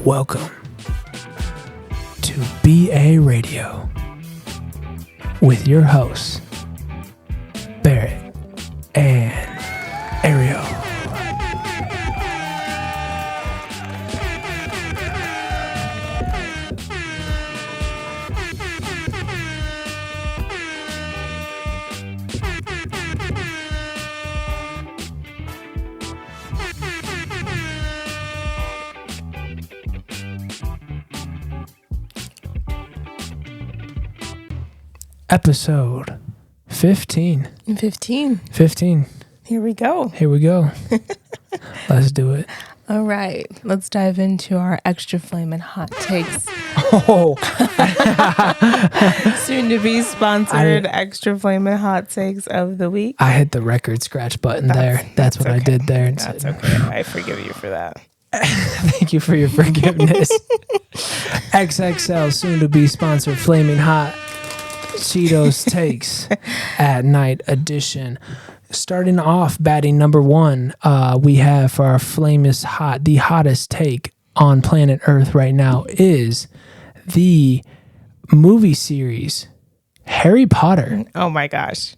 Welcome to BA Radio with your hosts, Barrett and Ariel. Episode 15. 15. Here we go. Let's do it. All right. Let's dive into our Xxtra Flamin Hot Takes. Oh. Soon to be sponsored Xxtra Flamin Hot Takes of the week. I hit the record scratch button there. That's what okay. I did there. That's okay. I forgive you for that. Thank you for your forgiveness. XXL, soon to be sponsored Flaming Hot Cheetos Takes at Night Edition. Starting off, batting number one, we have for our Flamus Hot, the hottest take on planet Earth right now is the movie series Harry Potter. Oh my gosh.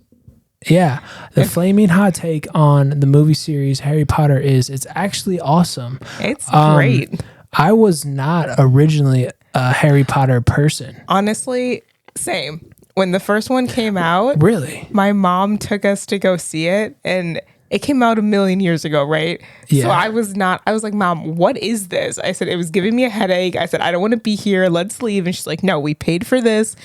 Yeah, the flaming hot take on the movie series Harry Potter is it's actually awesome. It's great. I was not originally a Harry Potter person. Honestly, same. When the first one came out, Really? my mom took us to go see it, and it came out a million years ago, right? Yeah. So I was like, Mom, what is this? I said, it was giving me a headache. I said, I don't want to be here. Let's leave. And she's like, no, we paid for this.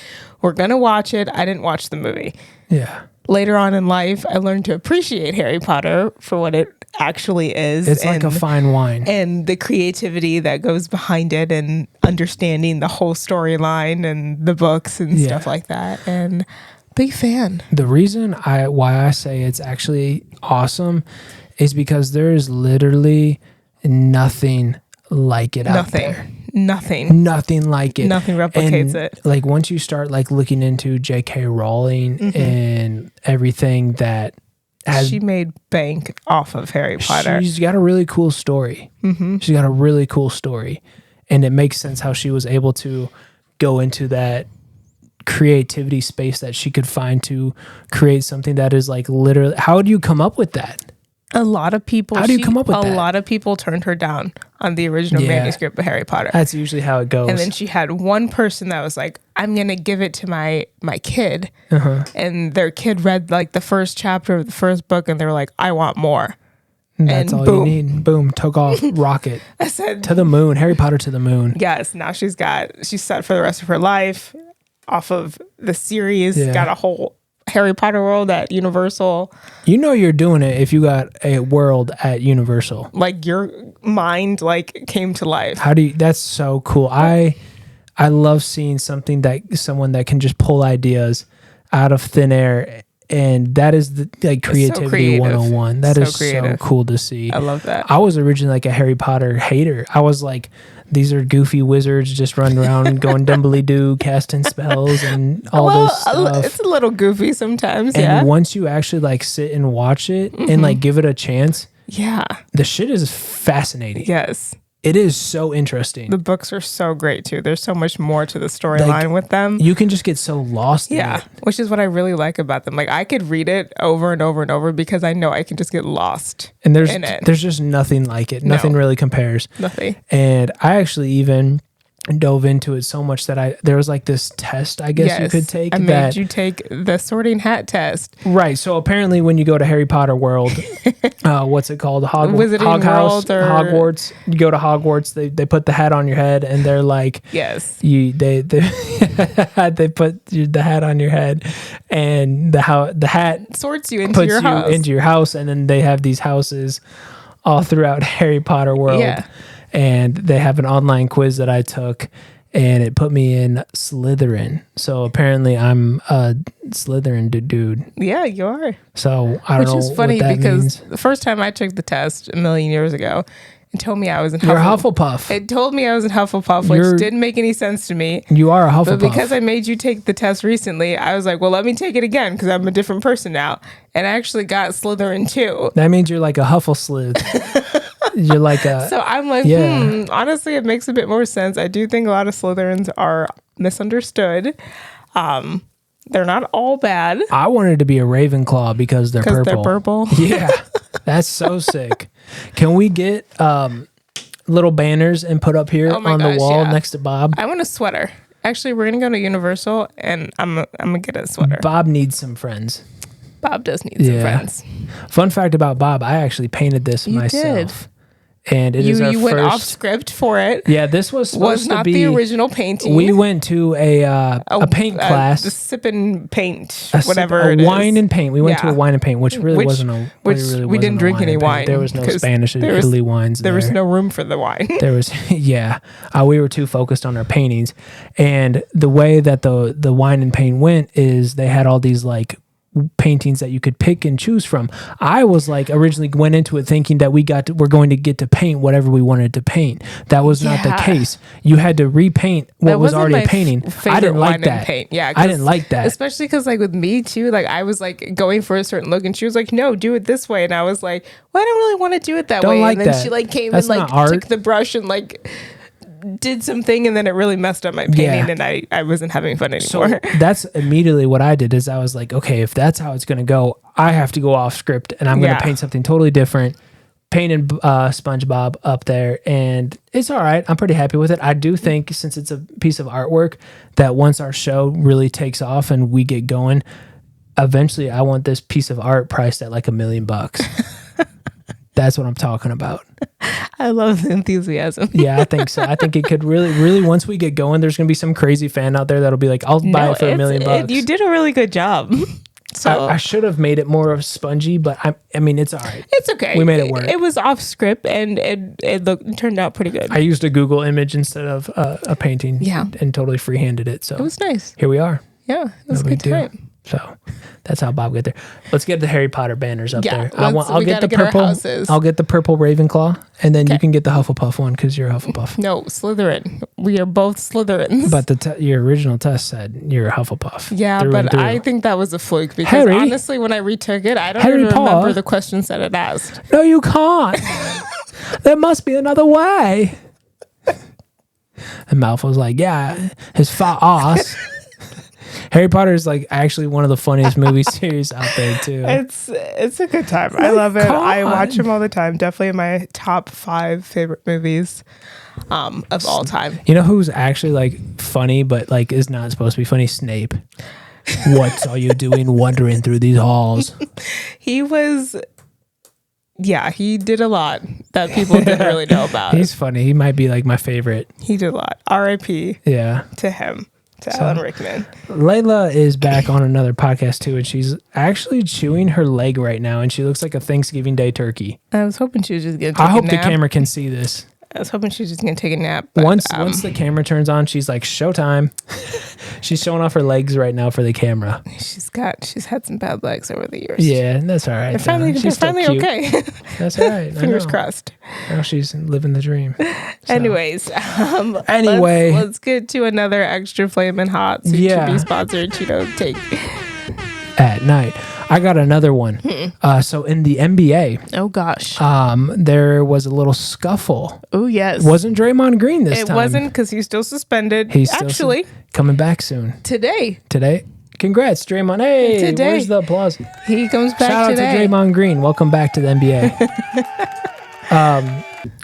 We're going to watch it. I didn't watch the movie. Yeah. Later on in life, I learned to appreciate Harry Potter for what it actually is. It's like a fine wine. And the creativity that goes behind it and understanding the whole storyline and the books and stuff like that. And big fan. The reason why I say it's actually awesome is because there is literally nothing like it out there. Nothing like it. Nothing replicates it. Like once you start like looking into JK Rowling and everything that she made bank off of Harry Potter. She's got a really cool story. She's got a really cool story. And it makes sense how she was able to go into that creativity space that she could find to create something that is like literally, how do you come up with that? A lot of people. How do you come up with that? A lot of people turned her down on the original manuscript of Harry Potter. That's usually how it goes. And then she had one person that was like, I'm going to give it to my kid. And their kid read like the first chapter of the first book and they were like, I want more. And that's all you need. Boom. Took off. Rocket. I said. To the moon. Harry Potter to the moon. Yes. Now she's set for the rest of her life off of the series. Yeah. Got a whole Harry Potter world at Universal. You know you're doing it if you got a world at Universal. Like your mind like came to life. That's so cool. I love seeing someone that can just pull ideas out of thin air, and that is the like creativity 101. That is so cool to see. I love that. I was originally like a Harry Potter hater. I was like, these are goofy wizards just running around going dumbly-doo, casting spells and all this stuff. It's a little goofy sometimes, and once you actually like sit and watch it and like give it a chance, the shit is fascinating. Yes. It is so interesting. The books are so great too. There's so much more to the storyline with them. You can just get so lost in it. Which is what I really like about them. Like I could read it over and over and over because I know I can just get lost in it. There's just nothing like it. Nothing really compares. Nothing. And I actually even dove into it so much that there was like this test, I guess you could take. I made you take the sorting hat test. Right. So apparently when you go to Harry Potter World, what's it called? Wizarding World or Hogwarts. You go to Hogwarts, they put the hat on your head and they're like, yes. They put the hat on your head and the hat sorts you into your house. And then they have these houses all throughout Harry Potter World. Yeah. And they have an online quiz that I took, and it put me in Slytherin. So apparently I'm a Slytherin dude. Yeah, you are. So I don't know. Which is funny what that because means. the first time I took the test a million years ago, and told me I was in You're a Hufflepuff. It told me I was in Hufflepuff, which didn't make any sense to me. You are a Hufflepuff. But because I made you take the test recently, I was like, well, let me take it again because I'm a different person now. And I actually got Slytherin too. That means you're like a Hufflesleuth. You're like a... So I'm like, honestly, it makes a bit more sense. I do think a lot of Slytherins are misunderstood. They're not all bad. I wanted to be a Ravenclaw because they're purple. They're purple. Yeah. That's so sick. Can we get little banners and put up here on the wall next to Bob? I want a sweater. Actually, we're going to go to Universal, and I'm going to get a sweater. Bob needs some friends. Bob does need some friends. Fun fact about Bob, I actually painted this myself. Did. And it is our You went off script for it. Yeah, this was supposed to be... not the original painting. We went to a paint class. The sip and paint, wine and paint. We went to a wine and paint, which really wasn't a... we didn't drink any wine. There was no Spanish and Italy wines there. There was no room for the wine. There was, we were too focused on our paintings. And the way that the wine and paint went is they had all these like paintings that you could pick and choose from. I was like originally went into it thinking that we're going to get to paint whatever we wanted to paint. That was not the case. You had to repaint what was already a painting. I didn't like that. Paint. Yeah, I didn't like that. Especially because like with me too, like I was like going for a certain look and she was like, no, do it this way. And I was like, well, I don't really want to do it that way. And then she like came and like took the brush and like did something, and then it really messed up my painting, and I wasn't having fun anymore. So that's immediately what I did. Is I was like, okay, if that's how it's going to go, I have to go off script, and I'm going to paint something totally different. Painted SpongeBob up there, and it's all right. I'm pretty happy with it. I do think since it's a piece of artwork that once our show really takes off and we get going, eventually I want this piece of art priced at like $1 million. That's what I'm talking about. I love the enthusiasm. Yeah, I think so. I think it could really, once we get going, there's going to be some crazy fan out there that'll be like, I'll buy it for $1 million. You did a really good job. So I should have made it more of spongy, but I mean, it's all right. It's okay. We made it work. It was off script, and it turned out pretty good. I used a Google image instead of a painting and totally free-handed it. So it was nice. Here we are. Yeah, it was a good time. So that's how Bob got there. Let's get the Harry Potter banners up there. I'll get the purple. I'll get the purple Ravenclaw, and then you can get the Hufflepuff one because you're a Hufflepuff. No, Slytherin. We are both Slytherins. But your original test said you're a Hufflepuff. Yeah, but I think that was a fluke because honestly, when I retook it, I don't even remember the questions that it asked. No, you can't. There must be another way. And Malfoy's like, yeah, his fat ass. Harry Potter is like actually one of the funniest movie series out there too. It's a good time. I love it. I watch them all the time. Definitely in my top 5 favorite movies of all time. You know who's actually like funny but like is not supposed to be funny? Snape. What are you doing wandering through these halls? He did a lot that people didn't really know about. He's funny. He might be like my favorite. He did a lot. R.I.P. Yeah. To him. To Alan Rickman. Layla is back on another podcast too, and she's actually chewing her leg right now, and she looks like a Thanksgiving Day turkey. I was hoping she was just going to take a nap. I hope the camera can see this. I was hoping she was just going to take a nap. But, once the camera turns on, she's like, showtime. She's showing off her legs right now for the camera. She's had some bad legs over the years. Yeah, that's all right. They're finally okay. That's all right. Fingers crossed. Now she's living the dream. So. Anyways, let's get to another Xxtra Flamin Hot to be sponsored take at night. I got another one. So in the NBA, oh gosh, there was a little scuffle. Oh yes, wasn't Draymond Green this time? It wasn't because he's still suspended. He's actually coming back soon. Today. Congrats, Draymond. Hey, today. Where's the applause? He comes back Shout today. Shout out to Draymond Green. Welcome back to the NBA.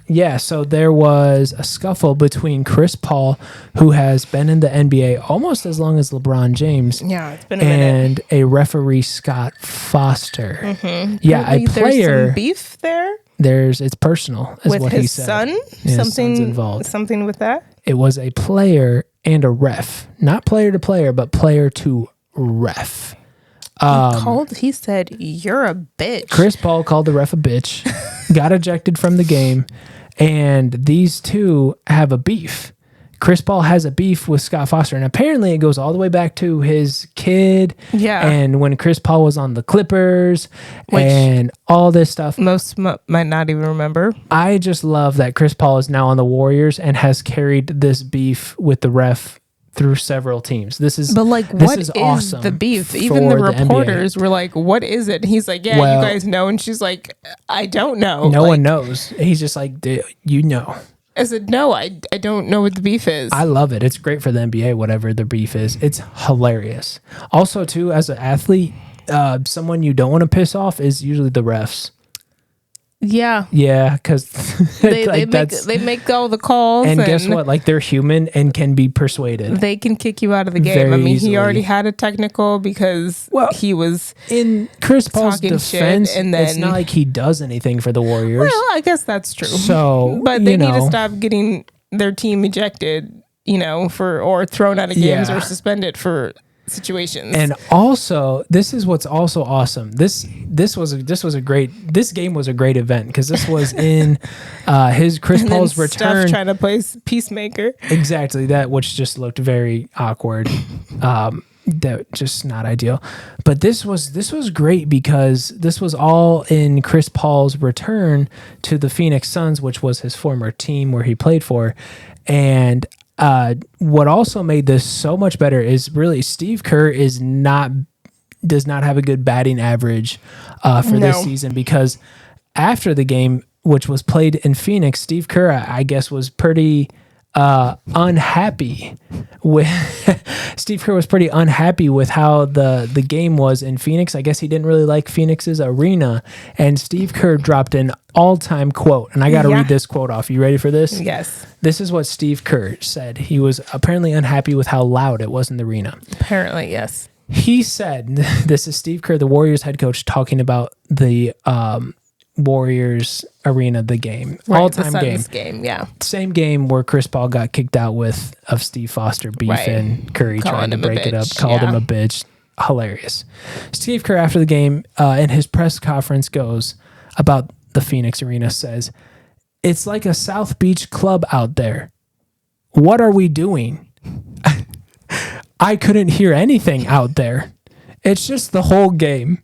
Yeah, so there was a scuffle between Chris Paul, who has been in the NBA almost as long as LeBron James. Yeah, it's been a minute. And a referee, Scott Foster. Mm-hmm. Yeah, apparently a player. There's some beef there. It's personal, is with what he said. With his son? Yeah, something involved. Something with that? It was a player and a ref. Not player to player, but player to ref. He said, you're a bitch. Chris Paul called the ref a bitch, got ejected from the game, and these two have a beef. Chris Paul has a beef with Scott Foster, and apparently it goes all the way back to his kid. Yeah. And when Chris Paul was on the Clippers and all this stuff. Most might not even remember. I just love that Chris Paul is now on the Warriors and has carried this beef with the ref through several teams. This is awesome the beef? Even the reporters were like, "What is it?" He's like, "Yeah, you guys know," and she's like, "I don't know." No one knows. He's just like, "You know." I said, "No, I don't know what the beef is." I love it. It's great for the NBA. Whatever the beef is, it's hilarious. Also, too, as an athlete, someone you don't want to piss off is usually the refs. Yeah. Yeah, because they make all the calls. And guess what? Like, they're human and can be persuaded. They can kick you out of the game. Very easily. He already had a technical because he was in Chris Paul's defense, and then, it's not like he does anything for the Warriors. Well, I guess that's true. So, but they need to stop getting their team ejected, or thrown out of games or suspended for situations. And also, this is what's also awesome. This game was a great event because this was in his Chris Paul's return. Steph trying to play peacemaker. Exactly that, which just looked very awkward. That just not ideal. But this was great because this was all in Chris Paul's return to the Phoenix Suns, which was his former team where he played for, and what also made this so much better is really Steve Kerr does not have a good batting average for this season, because after the game, which was played in Phoenix, Steve Kerr, I guess, was pretty unhappy with Steve Kerr was pretty unhappy with how the game was in Phoenix. I guess he didn't really like Phoenix's arena, and Steve Kerr dropped an all-time quote, and I got to read this quote off. You ready for this? Yes. This is what Steve Kerr said. He was apparently unhappy with how loud it was in the arena. Apparently, yes. He said, this is Steve Kerr, the Warriors head coach, talking about the Warriors arena, the game, all-time game, yeah. Same game where Chris Paul got kicked out of Steve Foster beef and Curry trying to break it up, called him a bitch. Hilarious. Steve Kerr, after the game, in his press conference, goes about the Phoenix arena, says, "It's like a South Beach club out there. What are we doing? I couldn't hear anything out there. It's just the whole game.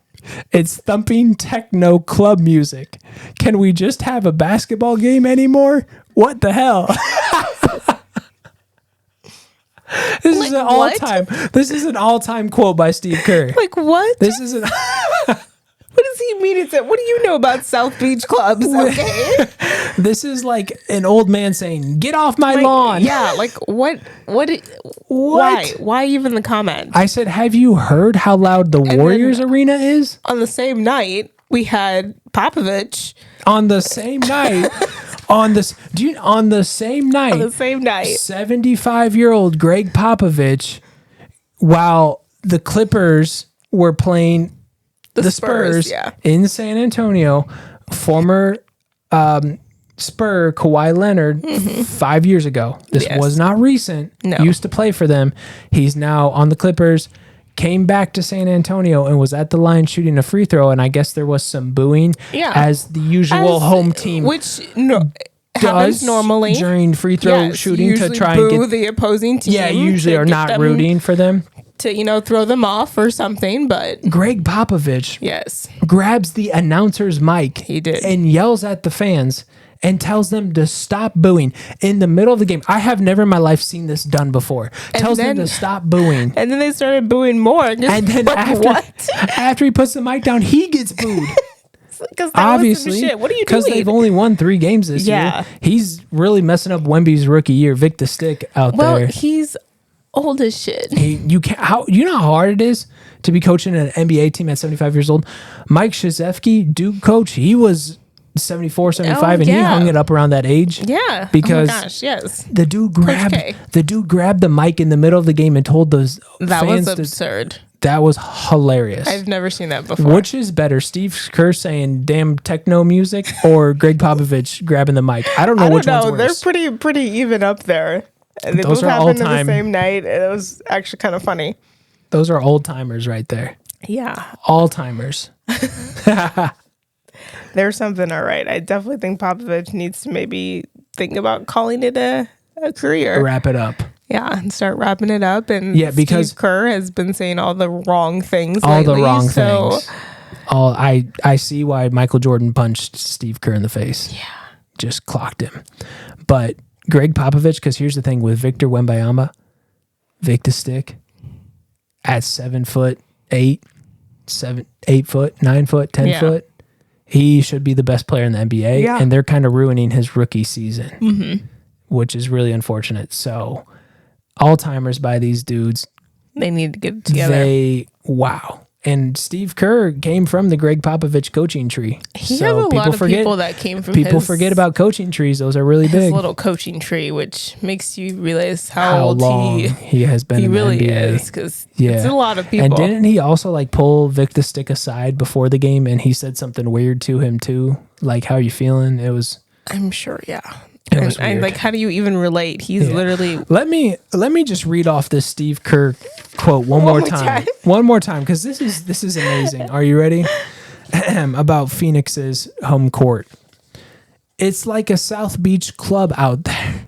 It's thumping techno club music. Can we just have a basketball game anymore? What the hell?" This is an all-time. This is an all-time quote by Steve Kerr. Like what? This is an. What does he mean? What do you know about South Beach clubs? Okay. This is like an old man saying, "Get off my lawn." Yeah, like what? Why even the comment? I said, "Have you heard how loud the Warriors arena is?" On the same night, we had Popovich. On the same night. On the same night. 75-year-old Greg Popovich, while the Clippers were playing the Spurs in San Antonio, former Spur Kawhi Leonard 5 years ago. This was not recent. No. Used to play for them. He's now on the Clippers. Came back to San Antonio and was at the line shooting a free throw, and I guess there was some booing as the usual home team, which happens normally during free throw shooting to try and get the opposing team. Yeah, usually are not rooting for them to throw them off or something. But Greg Popovich, grabs the announcer's mic. He did, and yells at the fans and tells them to stop booing in the middle of the game. I have never in my life seen this done before. Tells them to stop booing. And then they started booing more. And then after he puts the mic down, he gets booed. Obviously, what are you doing? Because they've only won 3 games this year. He's really messing up Wemby's rookie year. Vic the Stick out there. Well, he's old as shit. You know how hard it is to be coaching an NBA team at 75 years old? Mike Krzyzewski, Duke coach, he was 74, 75, and he hung it up around that age. Yeah. Because the dude grabbed the mic in the middle of the game and told those fans was absurd. That was hilarious. I've never seen that before. Which is better, Steve Kerr saying damn techno music or Greg Popovich grabbing the mic? I don't know which one's worse. They're pretty even up there. They both happened on the same night, and it was actually kind of funny. Those are old timers right there. Yeah. All timers. There's something all right. I definitely think Popovich needs to maybe think about calling it a a career. Wrap it up. Yeah, and start wrapping it up. And because Steve Kerr has been saying all the wrong things all lately, the wrong things. I see why Michael Jordan punched Steve Kerr in the face. Yeah. Just clocked him. But Greg Popovich, because here's the thing with Victor Wembanyama, Vic the Stick, at 7'8", 8 foot, 9 foot, 10 foot, he should be the best player in the NBA. Yeah. And they're kind of ruining his rookie season, which is really unfortunate. So, all-timers by these dudes. They need to get it together. Wow. And Steve Kerr came from the Greg Popovich coaching tree. He has a lot of people that came from People forget about coaching trees. Those are really big. His little coaching tree, which makes you realize how old long he has been in really the NBA. is, because it's a lot of people. And didn't he also like pull Vic the Stick aside before the game and he said something weird to him too? Like, how are you feeling? It was... I'm sure, yeah. And like, how do you even relate? He's literally... Let me just read off this Steve Kerr quote one more time. One more time, because this is amazing. Are you ready? About Phoenix's home court. It's like a South Beach club out there.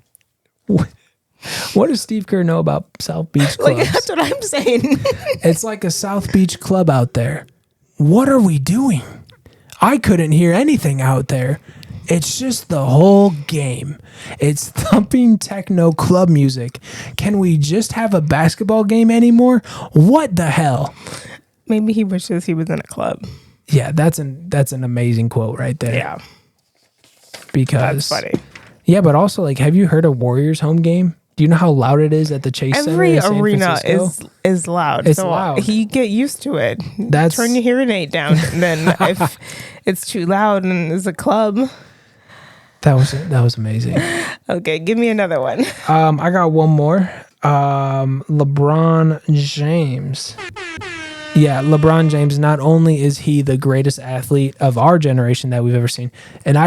What does Steve Kerr know about South Beach clubs? Like, that's what I'm saying. It's like a South Beach club out there. What are we doing? I couldn't hear anything out there. It's just the whole game. It's thumping techno club music. Can we just have a basketball game anymore? What the hell? Maybe he wishes he was in a club. Yeah, that's an amazing quote right there. Yeah. Because that's funny. Yeah, but also, like, have you heard of Warriors home game? Do you know how loud it is at the Chase Center? Every arena is loud. It's loud. You get used to it. Turn your hearing aid down. And then if it's too loud and it's a club... That was amazing. Okay, give me another one. I got one more. LeBron James. Yeah, LeBron James, not only is he the greatest athlete of our generation that we've ever seen, and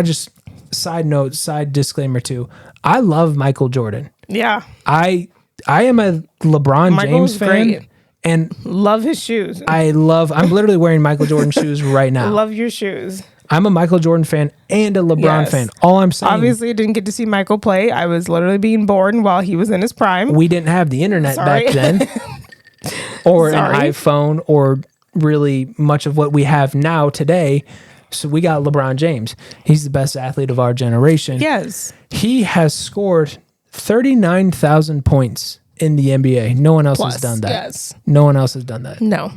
side disclaimer too, I love Michael Jordan. Yeah. I am a LeBron James fan. Great. And love his shoes. I'm literally wearing Michael Jordan shoes right now. Love your shoes. I'm a Michael Jordan fan and a LeBron fan. All I'm saying... Obviously, I didn't get to see Michael play. I was literally being born while he was in his prime. We didn't have the internet back then. Or an iPhone, or really much of what we have now today. So we got LeBron James. He's the best athlete of our generation. Yes. He has scored 39,000 points in the NBA. No one else has done that. Yes. No one else has done that. No.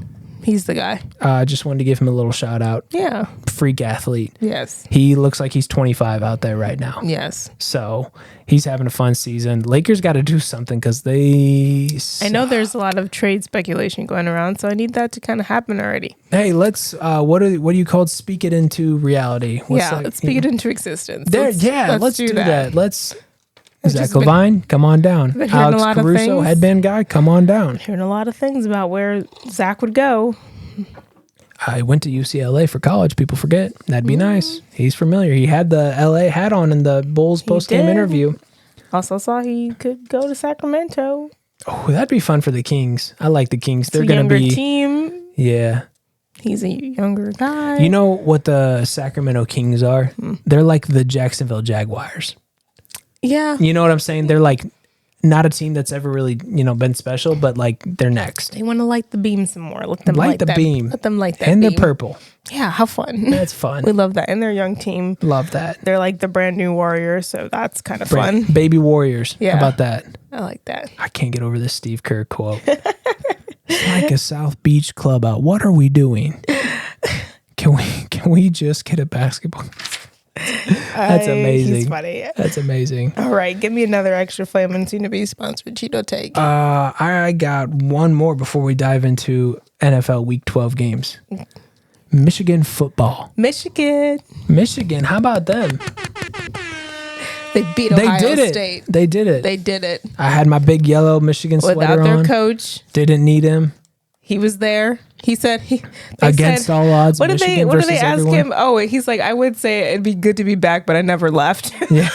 He's the guy. I just wanted to give him a little shout out. Yeah. Freak athlete. Yes. He looks like he's 25 out there right now. Yes. So he's having a fun season. Lakers got to do something because they suck. I know there's a lot of trade speculation going around, so I need that to kind of happen already. Hey, let's, what do you call it? Speak it into reality. Let's speak it into existence. Let's do that. Let's... Zach Levine, come on down. Alex Caruso, headband guy, come on down. Hearing a lot of things about where Zach would go. I went to UCLA for college. People forget. That'd be nice. He's familiar. He had the LA hat on in the Bulls post-game interview. Also saw he could go to Sacramento. Oh, that'd be fun for the Kings. I like the Kings. They're going to be... team. Yeah. He's a younger guy. You know what the Sacramento Kings are? They're like the Jacksonville Jaguars. Yeah. You know what I'm saying? They're like not a team that's ever really, been special, but like they're next. They want to light the beam some more. Let them light the beam. Let them light that and beam. And they're purple. Yeah, how fun. That's fun. We love that. And they're a young team. Love that. They're like the brand new Warriors, so that's kind of fun. Baby Warriors. Yeah. How about that? I like that. I can't get over this Steve Kerr quote. It's like a South Beach club out. What are we doing? Can we just get a basketball? That's amazing. He's funny. That's amazing. All right, give me another Xxtra Flamin soon to be sponsored Cheeto take. I got one more before we dive into NFL Week 12 games. Michigan football. Michigan. How about them? They beat Ohio State. They did it. I had my big yellow Michigan sweater on. Without their coach. Didn't need him. He was there. He said against all odds. What did they ask him? Oh, he's like, I would say it'd be good to be back, but I never left. Yeah.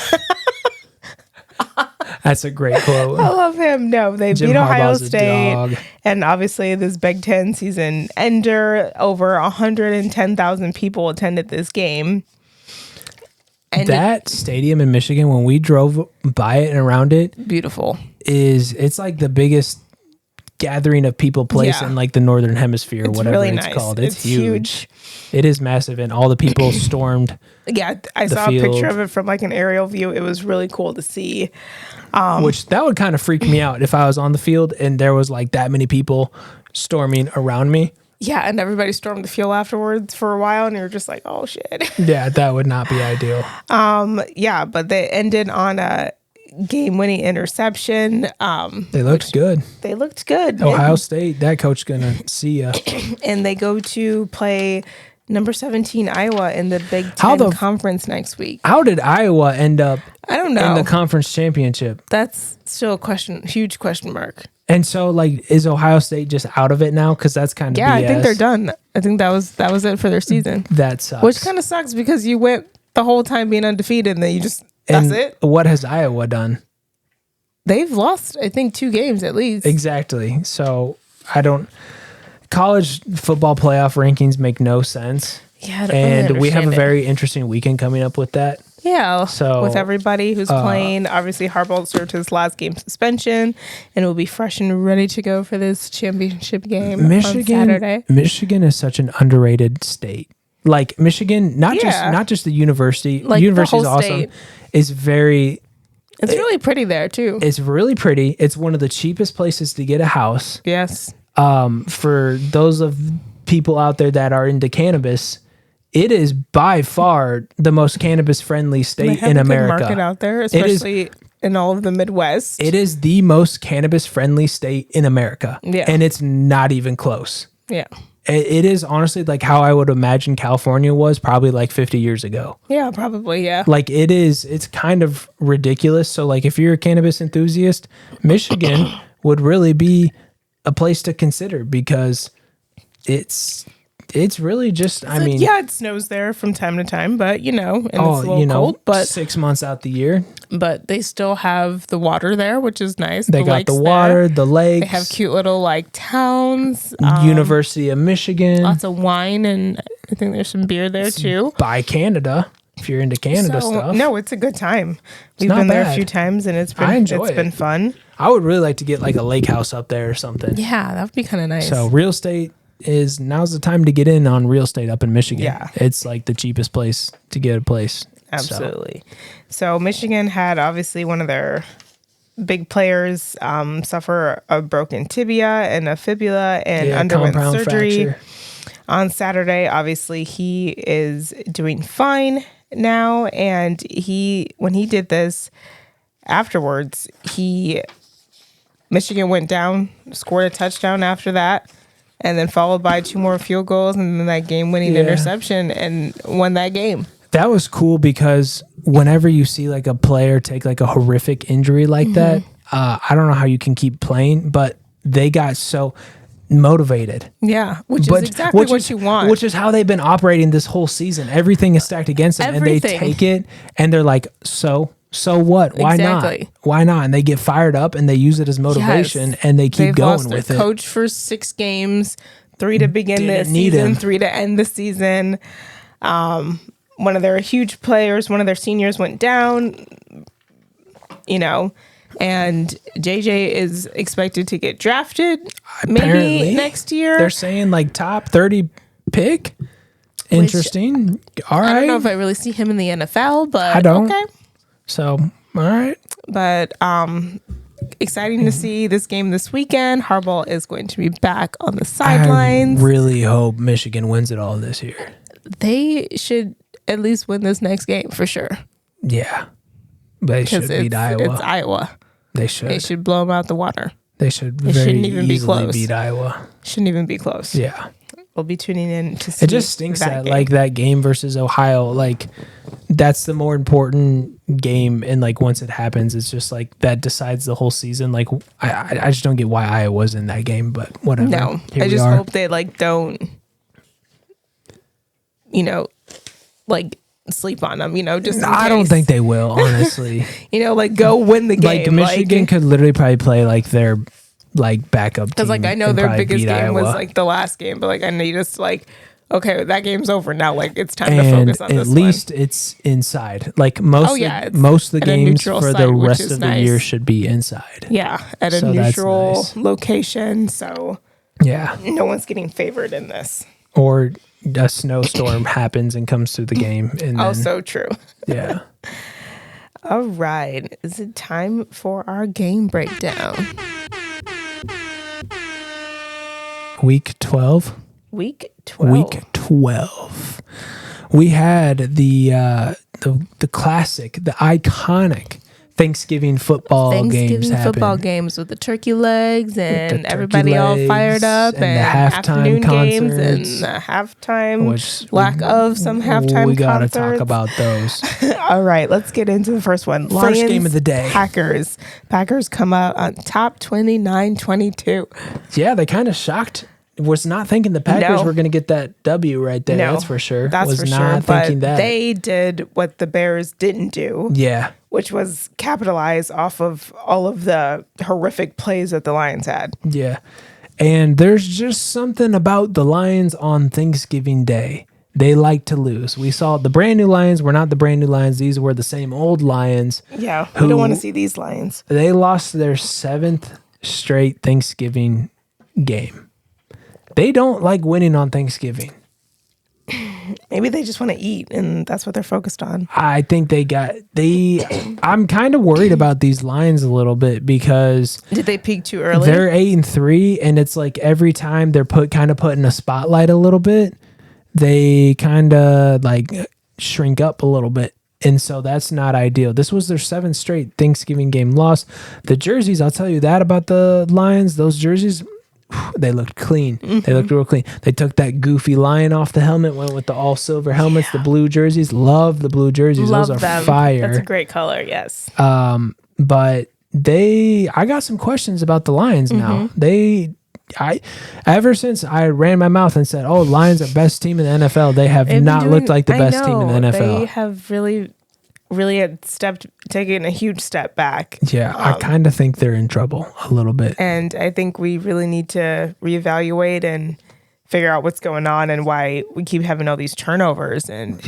That's a great quote. I love him. No, they beat Ohio State, and obviously this Big Ten season ender. Over 110,000 people attended this game, And that stadium in Michigan, when we drove by it and around it, beautiful. It's like the biggest gathering of people place in like the Northern Hemisphere, it's whatever really it's nice. called. It's huge. It is massive, and all the people stormed. Yeah, I saw field. a picture of it from like an aerial view. It was really cool to see. Which that would kind of freak me out if I was on the field and there was like that many people storming around me. Yeah, and everybody stormed the field afterwards for a while, and you're just like, oh shit. Yeah, that would not be ideal. Yeah, but they ended on a game-winning interception. They looked good. They looked good. Ohio State, that coach gonna see ya. And they go to play number 17 Iowa in the Big Ten Conference next week. How did Iowa end up? I don't know. In the conference championship. That's still a huge question mark. And so, like, is Ohio State just out of it now? Because that's kind of BS. I think they're done. I think that was it for their season. That sucks. Which kind of sucks because you went the whole time being undefeated, and then that's it. What has Iowa done? They've lost, I think, 2 games at least. Exactly. So college football playoff rankings make no sense. Yeah, and we have a very interesting weekend coming up with that. Yeah, so with everybody who's playing, obviously Harbaugh served his last game suspension and will be fresh and ready to go for this championship game on Saturday. Michigan is such an underrated state. Like Michigan, not just the university. Like the university is awesome. State. It's really pretty there too. It's really pretty. It's one of the cheapest places to get a house. Yes. For those of people out there that are into cannabis, it is by far the most cannabis-friendly state in America. Good market out there, especially in all of the Midwest. It is the most cannabis-friendly state in America. Yeah. And it's not even close. Yeah. It is honestly like how I would imagine California was probably like 50 years ago. Yeah, probably, yeah. Like it's kind of ridiculous. So like if you're a cannabis enthusiast, Michigan would really be a place to consider because it's really just, I mean... Yeah, it snows there from time to time, but, and it's a little cold. But 6 months out the year. But they still have the water there, which is nice. They got the water, the lakes. They have cute little, towns. University of Michigan. Lots of wine, and I think there's some beer there, too. By Canada, if you're into Canada stuff. No, it's a good time. We've been there a few times, and it's been fun. I would really like to get, like, a lake house up there or something. Yeah, that would be kind of nice. So, real estate... now's the time to get in on real estate up in Michigan. Yeah. It's like the cheapest place to get a place. Absolutely. So Michigan had obviously one of their big players suffer a broken tibia and a fibula and underwent surgery fracture on Saturday. Obviously, he is doing fine now. And when he did this afterwards, Michigan went down, scored a touchdown after that. And then followed by 2 more field goals and then that game-winning interception and won that game. That was cool because whenever you see like a player take like a horrific injury like that, I don't know how you can keep playing, but they got so motivated. Yeah, which is exactly what you want. Which is how they've been operating this whole season. Everything is stacked against them and they take it and they're like, so what? Why not? Why not? And they get fired up and they use it as motivation and they keep going with it. They've lost their coach for 6 games, 3 to begin the season, 3 to end the season. One of their huge players, one of their seniors went down, and JJ is expected to get drafted maybe next year. They're saying like top 30 pick. Interesting. All right. I don't know if I really see him in the NFL, but I don't. Okay. So, all right. But exciting to see this game this weekend. Harbaugh is going to be back on the sidelines. I really hope Michigan wins it all this year. They should at least win this next game for sure. Yeah. They should beat Iowa. It's Iowa. They should. They should blow them out the water. They should shouldn't even be close. Beat Iowa. Shouldn't even be close. Yeah. We'll be tuning in to see. It just stinks that like that game versus Ohio, like that's the more important game, and like once it happens, it's just like that decides the whole season. Like I just don't get why Iowa's in that game, but whatever. No, I just hope they like don't, like sleep on them. Just I don't think they will, honestly. Like go win the game. Like Michigan could literally probably play like their like backup team. Because like I know their biggest game was like the last game, but like I need us to like, okay, that game's over now. Like, it's time to focus on this one. At least it's inside. Like, most of the games for the rest of the year should be inside. Yeah, at a neutral location. So, yeah. No one's getting favored in this. Or a snowstorm happens and comes through the game. And also true. Yeah. All right. Is it time for our game breakdown? Week 12. Week 12. Week 12. We had the classic, the iconic Thanksgiving football games with the turkey legs and everybody all fired up, and the afternoon games and the halftime, lack of some halftime we gotta concerts. Talk about those. All right, let's get into the first one. First game of the day. Packers come out on top 29-22. Yeah, they kind of shocked. Was not thinking the Packers were going to get that W right there. That's for sure. That's for sure. But they did what the Bears didn't do. Yeah. Which was capitalize off of all of the horrific plays that the Lions had. Yeah. And there's just something about the Lions on Thanksgiving Day. They like to lose. We saw the brand new Lions were not the brand new Lions. These were the same old Lions. Yeah. We don't want to see these Lions. They lost their 7th straight Thanksgiving game. They don't like winning on Thanksgiving. Maybe they just want to eat, and that's what they're focused on. I think I'm kind of worried about these Lions a little bit because did they peak too early? They're 8-3, and it's like every time they're put in a spotlight a little bit, they kind of like shrink up a little bit. And so that's not ideal. This was their 7th straight Thanksgiving game loss. The jerseys, I'll tell you that about the Lions. Those jerseys, they looked clean. Mm-hmm. They looked real clean. They took that goofy lion off the helmet, went with the all silver helmets, the blue jerseys. Love the blue jerseys. Those are fire. That's a great color, yes. But I got some questions about the Lions now. Ever since I ran my mouth and said, "Oh, Lions are best team in the NFL," they have not looked like the best team in the NFL. They have really had taken a huge step back. Yeah, I kind of think they're in trouble a little bit. And I think we really need to reevaluate and figure out what's going on and why we keep having all these turnovers and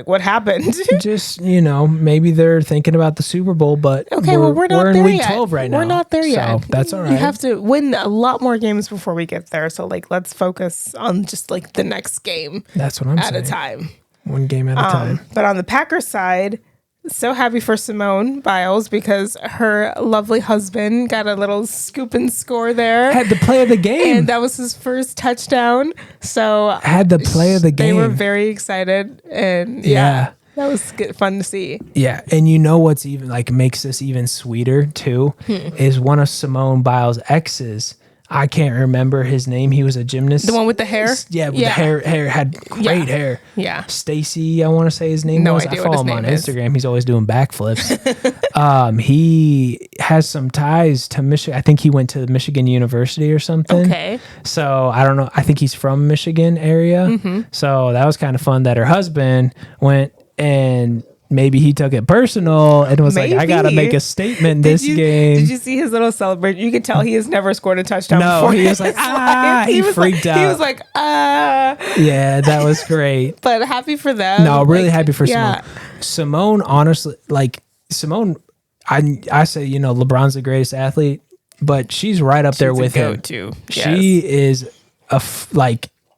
what happened? Just, maybe they're thinking about the Super Bowl, but we're in week 12 right now. We're not there yet. So that's all right. You have to win a lot more games before we get there. So let's focus on just the next game. That's what I'm saying. At a time. One game at a time. But on the Packers side, so happy for Simone Biles because her lovely husband got a little scoop and score there. Had the play of the game. And that was his first touchdown. So had the play of the game. They were very excited. And yeah that was fun to see. Yeah. And what's even makes this even sweeter too is one of Simone Biles' exes. I can't remember his name. He was a gymnast. The one with the hair? Yeah, with the hair had great hair. Yeah. Stacy, I want to say his name was. I follow him on Instagram. He's always doing backflips. He has some ties to Michigan. I think he went to Michigan University or something. Okay. So I don't know. I think he's from Michigan area. Mm-hmm. So that was kind of fun that her husband went and maybe he took it personal and was like, I got to make a statement this game. Did you see his little celebration? You could tell he has never scored a touchdown before. He was like, he freaked out. He was like, Yeah, that was great. But happy for them. No, really happy for Simone. Simone, honestly, Simone, I say, LeBron's the greatest athlete, but she's right up there with him. Too. She is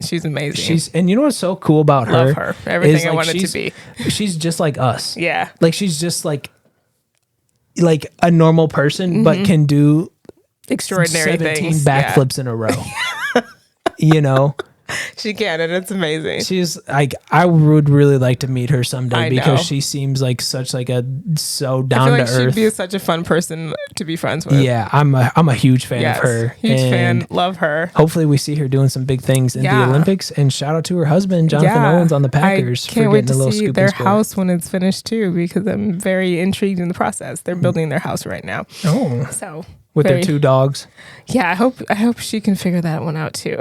she's amazing. And you know what's so cool about her? Love her. Everything I wanted to be. She's just like us. Yeah. She's just like a normal person, but can do extraordinary 17 things. backflips in a row. She can, and it's amazing. She's I would really like to meet her someday because she seems like such so down to earth. She'd be such a fun person to be friends with. Yeah, I'm a huge fan of her. Huge fan, love her. Hopefully, we see her doing some big things in the Olympics. And shout out to her husband, Jonathan Owens, on the Packers. I can't wait to see their house when it's finished too, because I'm very intrigued in the process. They're building their house right now. Oh, so. With their 2 dogs. Yeah, I hope she can figure that one out too.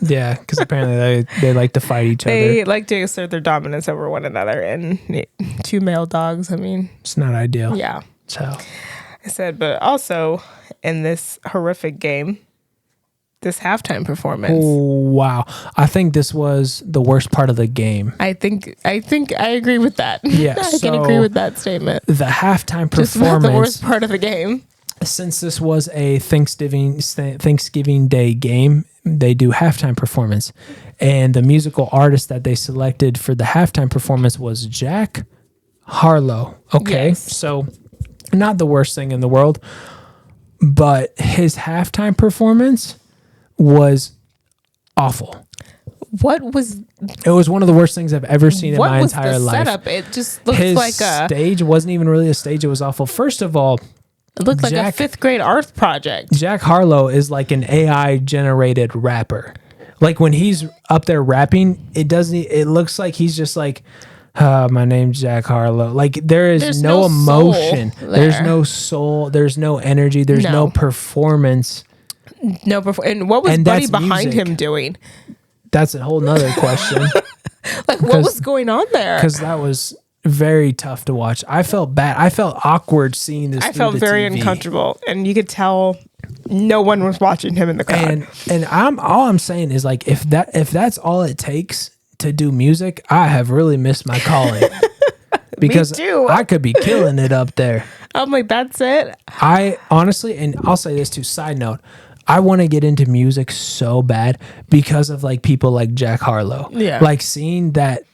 Yeah, because apparently they like to fight each other. They like to assert their dominance over one another, and 2 male dogs. I mean, it's not ideal. Yeah. So I said, but also in this horrific game, this halftime performance. Oh, wow. I think this was the worst part of the game. I think I agree with that. Yeah, I can agree with that statement. The halftime performance. Just about the worst part of the game. Since this was a Thanksgiving Day game, they do halftime performance. And the musical artist that they selected for the halftime performance was Jack Harlow. Okay, yes. So not the worst thing in the world, but his halftime performance was awful. It was one of the worst things I've ever seen in my entire life. Setup? It just looked his like a stage wasn't even really a stage. It was awful. First of all, it looked like a 5th grade art project. Jack Harlow is like an AI generated rapper. Like when he's up there rapping, it looks like he's just like, my name's Jack Harlow. Like there's no emotion. There's no soul. There's no energy. There's no performance. And what was Buddy behind him doing? That's a whole nother question. Like what was going on there? Because that was very tough to watch. I felt bad. I felt awkward seeing this. I felt very uncomfortable, and you could tell no one was watching him in the crowd. And all I'm saying is like if that's all it takes to do music, I have really missed my calling. Because Me too. I could be killing it up there. I'm like, that's it. I honestly, and I'll say this too, side note, I want to get into music so bad because of like people like Jack Harlow. Yeah. Like seeing that's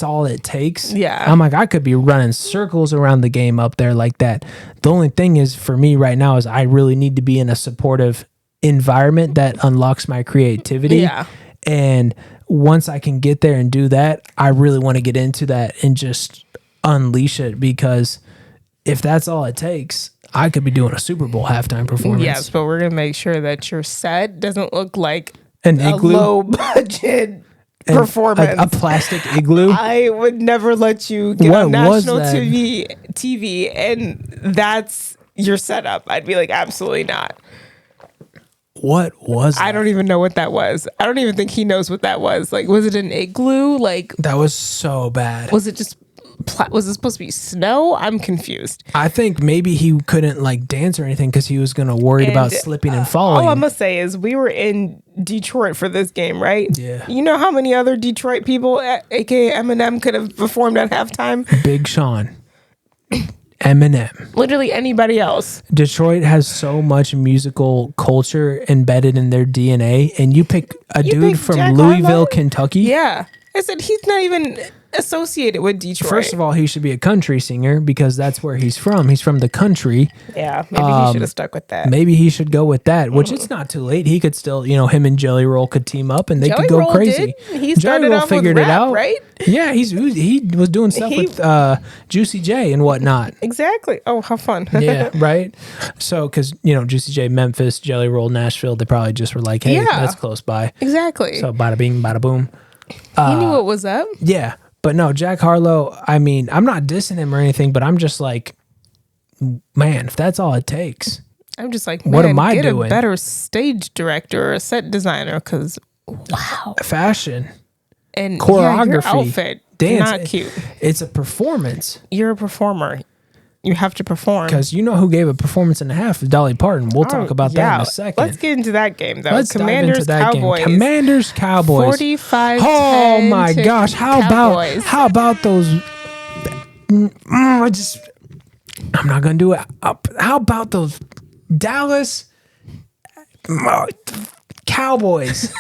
all it takes. Yeah. I'm like, I could be running circles around the game up there like that. The only thing is for me right now is I really need to be in a supportive environment that unlocks my creativity. Yeah. And once I can get there and do that, I really want to get into that and just unleash it, because if that's all it takes, I could be doing a Super Bowl halftime performance. Yes, but we're going to make sure that your set doesn't look like an igloo, low budget performance. A plastic igloo. I would never let you get on national TV and that's your setup. I'd be like, absolutely not. What was that? I don't even know what that was. I don't even think he knows what that was. Like, was it an igloo? Like, that was so bad. Was it just was it supposed to be snow? I'm confused. I think maybe he couldn't like dance or anything because he was going to worried about slipping and falling. All I'm going to say is we were in Detroit for this game, right? Yeah. You know how many other Detroit people, aka Eminem, could have performed at halftime? Big Sean. Eminem. Literally anybody else. Detroit has so much musical culture embedded in their DNA, and you pick a dude from Jack Louisville, Harlow? Kentucky. Yeah. I said he's not even associated with Detroit. First of all, he should be a country singer because that's where he's from. He's from the country. Yeah, maybe he should have stuck with that. Maybe he should go with that, which it's not too late. He could still, him and Jelly Roll could team up and they could go crazy. He started off with rap, right? Yeah, he was doing stuff with Juicy J and whatnot. Exactly. Oh, how fun. Yeah, right? So, because, Juicy J, Memphis, Jelly Roll, Nashville, they probably just were like, hey, that's close by. Exactly. So, bada bing, bada boom. He knew what was up. Yeah. But no, Jack Harlow, I mean, I'm not dissing him or anything, but I'm just like, man, if that's all it takes. I'm just like, what am I doing? Get a better stage director or a set designer, because, wow. Fashion. And choreography. Your outfit, dance. Not cute. It's a performance. You're a performer. You have to perform. Because you know who gave a performance and a half? Dolly Parton. We'll talk about that in a second. Let's get into that game, though. Let's dive into that Cowboys. game. Commanders, Cowboys. 45-10. Oh my gosh! How about those? I'm not gonna do it. How about those Dallas Cowboys?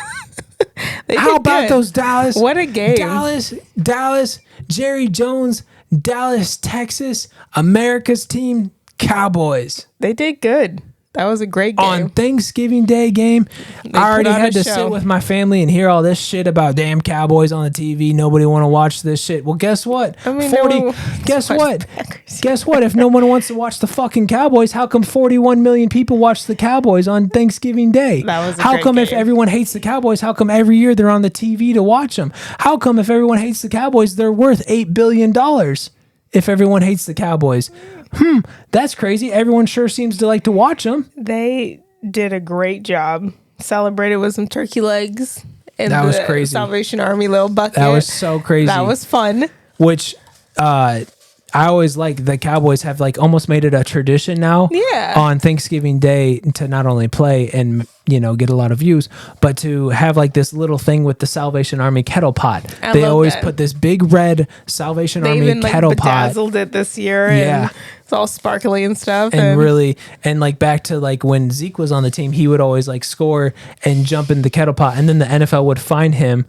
How about those Dallas? What a game! Dallas. Jerry Jones. Dallas, Texas, America's team, Cowboys. They did good. That was a great game. On Thanksgiving Day game, I already had to sit with my family and hear all this shit about damn Cowboys on the TV. Nobody want to watch this shit. Well, guess what? Guess what? Guess what? If no one wants to watch the fucking Cowboys, how come 41 million people watch the Cowboys on Thanksgiving Day? That was how come if everyone hates the Cowboys, how come every year they're on the TV to watch them? How come if everyone hates the Cowboys, they're worth $8 billion? If everyone hates the Cowboys. That's crazy. Everyone sure seems to like to watch them. They did a great job. Celebrated with some turkey legs. And that was crazy. Salvation Army little bucket. That was so crazy. That was fun. Which, I always like the Cowboys have like almost made it a tradition now on Thanksgiving Day to not only play and, you know, get a lot of views, but to have like this little thing with the Salvation Army kettle pot. They always put this big red Salvation Army kettle pot. They even bedazzled it this year. And it's all sparkly and stuff. And really, and like back to like when Zeke was on the team, he would always like score and jump in the kettle pot, and then the NFL would find him.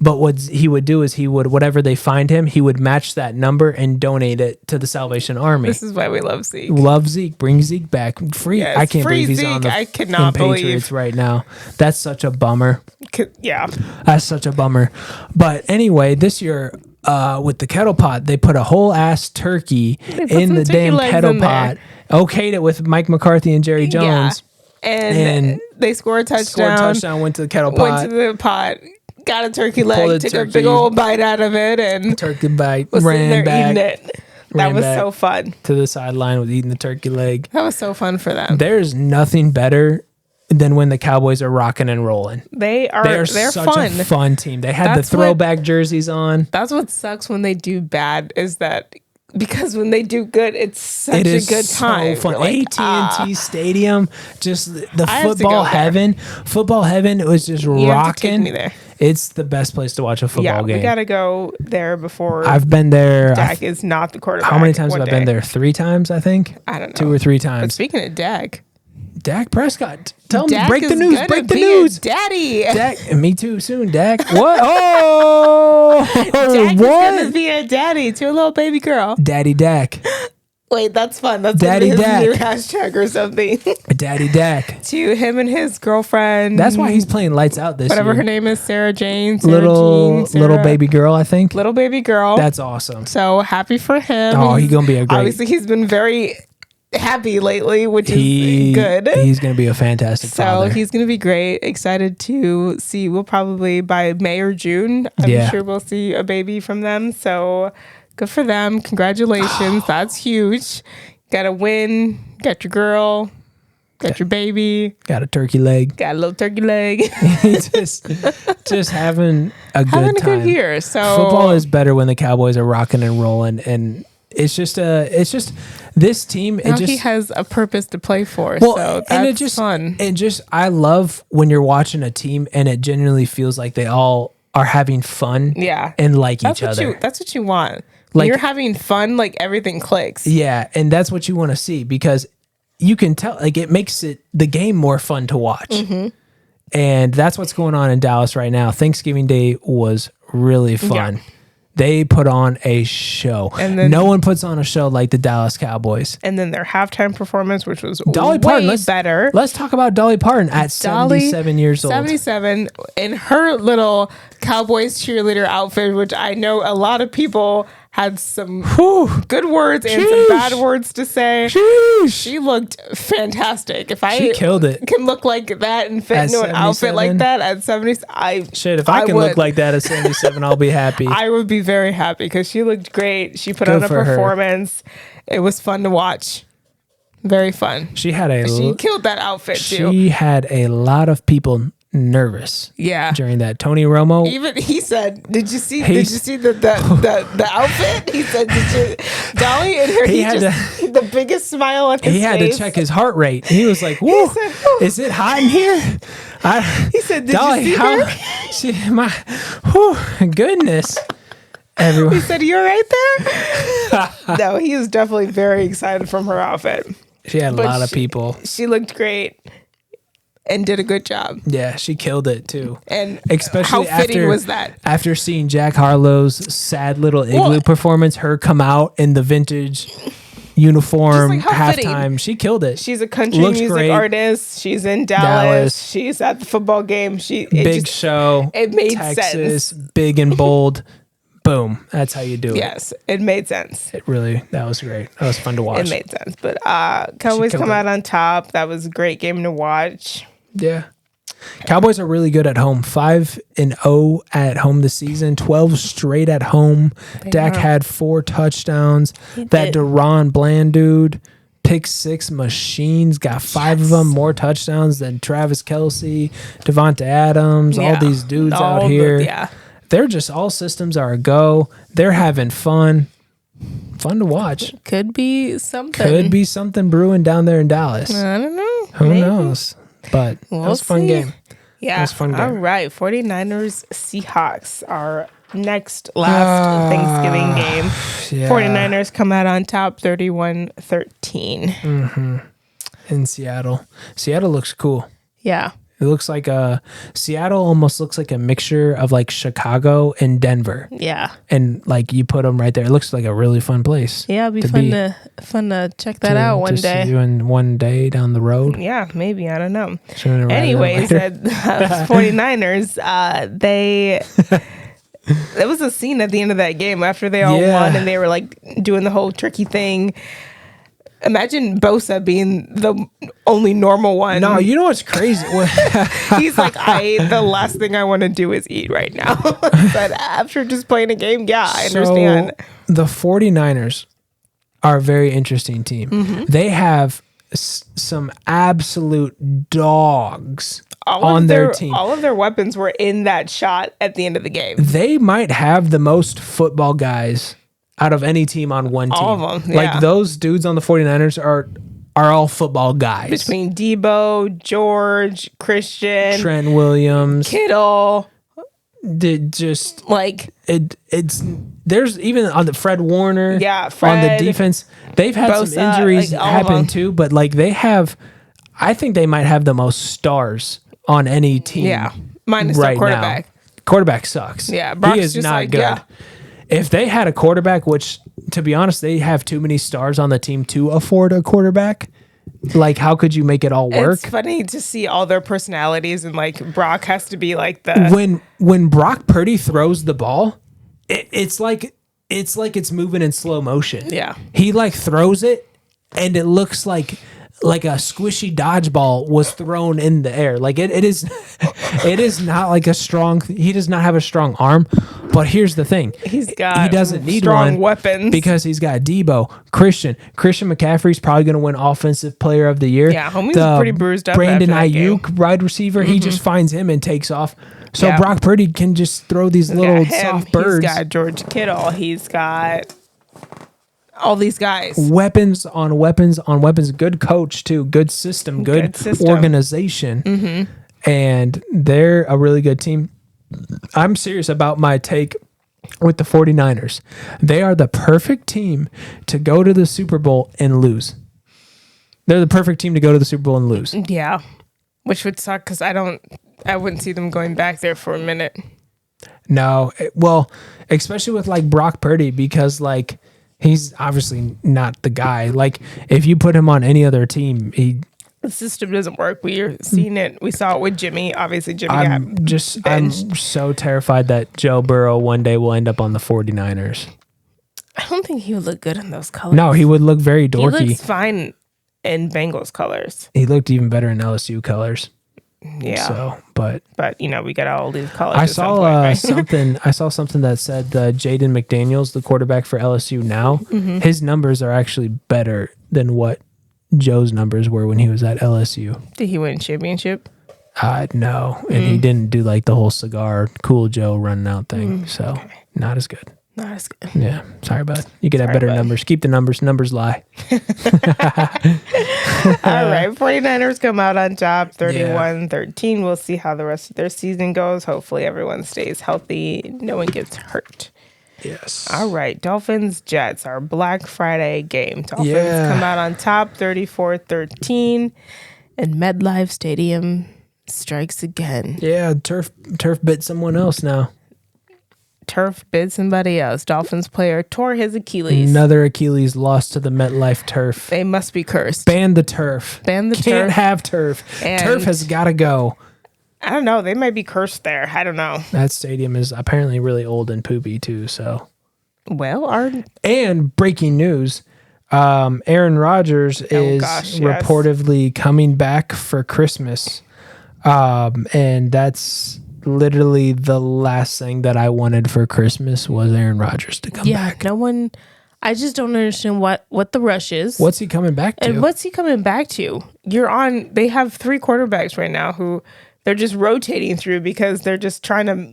But what he would do is whatever they find him, he would match that number and donate it to the Salvation Army. This is why we love Zeke. Love Zeke. Bring Zeke back. Free. Yes, I can't believe he's Zeke. on the I cannot Patriots right now. That's such a bummer. Yeah. That's such a bummer. But anyway, this year with the kettle pot, they put a whole ass turkey in the damn kettle pot. Okayed it with Mike McCarthy and Jerry Jones. Yeah. And they scored a touchdown. Went to the kettle pot. Went to the pot. Got a turkey leg, took a big old bite out of it, and turkey bite, was ran there back, eating it. That was so fun. To the sideline with eating the turkey leg. That was so fun for them. There's nothing better than when the Cowboys are rocking and rolling. They're such fun. a fun team. They had the throwback jerseys on. That's what sucks when they do bad is that because when they do good, it's such a good time. So fun. Like, AT&T Stadium, just the football heaven. Football heaven, it was just rocking. Have to take me there. It's the best place to watch a football game. Yeah, we got to go there before. I've been there. Dak is not the quarterback. How many times have I been there? 3 times, I think? I don't know. 2 or 3 times. But speaking of Dak Prescott. Tell him, Dak break the news. Break the news. Daddy. Dak, me too soon, Dak. What? Oh, Dak is going to be a daddy to a little baby girl. Daddy Dak. Wait, that's fun. That's Daddy his Dak. new hashtag or something. Daddy Dak. To him and his girlfriend. That's why he's playing lights out this whatever year. her name is, Sarah Jane. Little baby girl, I think. Little baby girl. That's awesome. So happy for him. Oh, he's going to be a great. Obviously, he's been very happy lately, which is good. He's going to be a fantastic father. So he's going to be great. Excited to see. We'll probably by May or June, I'm sure we'll see a baby from them. So good for them. Congratulations. That's huge. Got a win. Got your girl. Got your baby. Got a turkey leg. Got a little turkey leg. just having a good time. Having a good year. So football is better when the Cowboys are rocking and rolling, and it's just this team. He has a purpose to play for. Well, so that's fun. I love when you're watching a team and it genuinely feels like they all are having fun. Yeah, and like each other. That's what you want. When you're having fun, like everything clicks. Yeah, and that's what you want to see because you can tell, like it makes the game more fun to watch. Mm-hmm. And that's what's going on in Dallas right now. Thanksgiving Day was really fun. Yeah. They put on a show. And then, no one puts on a show like the Dallas Cowboys. And then their halftime performance, which was Dolly Parton, better. Let's talk about Dolly Parton at 77 years old. 77 in her little Cowboys cheerleader outfit, which I know a lot of people had some good words and some bad words to say. She looked fantastic. She killed it. Can look like that and fit into an outfit like that at 70, if I can look like that at 77, I'll be happy. I would be very happy because she looked great. She put on a performance. It was fun to watch. Very fun. She killed that outfit too. She had a lot of people nervous during that. Tony Romo, even he said, did you see the outfit? He said, Dolly and her, the biggest smile on his face. He had to check his heart rate. He was like, whoa, is it hot in here? He said, did Dolly, you see her? Goodness. He said, you all right there? No, he was definitely very excited from her outfit. She had a lot of people. She looked great. And did a good job. Yeah, she killed it too. And especially how fitting was that? After seeing Jack Harlow's sad little igloo performance, her come out in the vintage uniform halftime. Fitting. She killed it. She's a country music artist. She's in Dallas. She's at the football game. Big show. It made Texas, sense. Big and bold. Boom. That's how you do it. Yes, it made sense. That was great. That was fun to watch. It made sense. But Cowboys come out on top. That was a great game to watch. Yeah. Cowboys are really good at home. 5-0 at home this season. 12 straight at home. Dak had 4 touchdowns. That Deron Bland dude, pick 6 machines, got 5 of them, more touchdowns than Travis Kelce, Devonta Adams, all these dudes out here. They're just all systems are a go. They're having fun. fun to watch. Could be something. Could be something brewing down there in Dallas. I don't know. Who knows? But it was a fun game. Yeah. It was a fun game. All right. 49ers Seahawks, our last Thanksgiving game. Yeah. 49ers come out on top 31-13. Mm-hmm. In Seattle. Seattle looks cool. Yeah. It looks like Seattle almost looks like a mixture of like Chicago and Denver. Yeah. And like you put them right there. It looks like a really fun place. Yeah, it'd be fun to check that out one day. Doing one day down the road. Yeah, maybe. I don't know. Anyways, at 49ers, there was a scene at the end of that game after they all won and they were like doing the whole tricky thing. Imagine Bosa being the only normal one. No, you know what's crazy? He's like, the last thing I want to do is eat right now. But after just playing a game, I understand. The 49ers are a very interesting team. Mm-hmm. They have some absolute dogs on their team. All of their weapons were in that shot at the end of the game. They might have the most football guys out of any team on one team. All of them, yeah. Like those dudes on the 49ers are all football guys. Between Debo, George, Christian, Trent Williams, Kittle. Just like it's there's even on the Fred Warner. Yeah, Fred, on the defense. They've had Bosa, some injuries happen too, but like I think they might have the most stars on any team. Yeah. Minus the quarterback. Now. Quarterback sucks. Yeah, Brock's he is just not good. Yeah. If they had a quarterback, which to be honest, they have too many stars on the team to afford a quarterback. Like, how could you make it all work? It's funny to see all their personalities, and like Brock has to be like the when Brock Purdy throws the ball, it's like it's moving in slow motion. Yeah, he like throws it, and it looks like a squishy dodgeball was thrown in the air. Like it is not like a strong. He does not have a strong arm. But here's the thing: he doesn't need strong weapons because he's got Debo, Christian McCaffrey's probably going to win Offensive Player of the Year. Yeah, homie's pretty bruised up. Brandon Ayuk, wide receiver, he just finds him and takes off. So Brock Purdy can just throw these little soft birds. He's got George Kittle. He's got all these guys. Weapons on weapons on weapons. Good coach too. Good system. Good organization. Mm-hmm. And they're a really good team. I'm serious about my take with the 49ers. They are the perfect team to go to the Super Bowl and lose. They're the perfect team to go to the Super Bowl and lose. Yeah. Which would suck because I wouldn't see them going back there for a minute. No. Well, especially with like Brock Purdy, because like he's obviously not the guy. Like if you put him on any other team, the system doesn't work. We're seeing it. We saw it with Jimmy. Obviously, Jimmy I'm so terrified that Joe Burrow one day will end up on the 49ers. I don't think he would look good in those colors. No, he would look very dorky. He looks fine in Bengals colors. He looked even better in LSU colors. Yeah. So, but we got all these colors. I saw something. I saw something that said Jaden McDaniels, the quarterback for LSU now, his numbers are actually better than what Joe's numbers were when he was at LSU. Did he win championship? No, and he didn't do like the whole cigar Cool Joe running out thing. So not as good. Not as good. Yeah, sorry about it. You could have better numbers. Keep the numbers. Numbers lie. All right, 49ers come out on top, 31-13. We'll see how the rest of their season goes. Hopefully everyone stays healthy. No one gets hurt. Yes. All right, Dolphins-Jets, our Black Friday game. Dolphins come out on top, 34-13. And MetLife Stadium strikes again. Yeah, turf bit someone else now. Turf bit somebody else. Dolphins player tore his Achilles. Another Achilles lost to the MetLife turf. They must be cursed. Ban the turf. Can't have turf. And turf has got to go. I don't know. They might be cursed there. I don't know. That stadium is apparently really old and poopy too. So, and breaking news, Aaron Rodgers is reportedly coming back for Christmas, and that's literally the last thing that I wanted for Christmas was Aaron Rodgers to come back. No one. I just don't understand what the rush is. What's he coming back to? And what's he coming back to? They have 3 quarterbacks right now who they're just rotating through because they're just trying to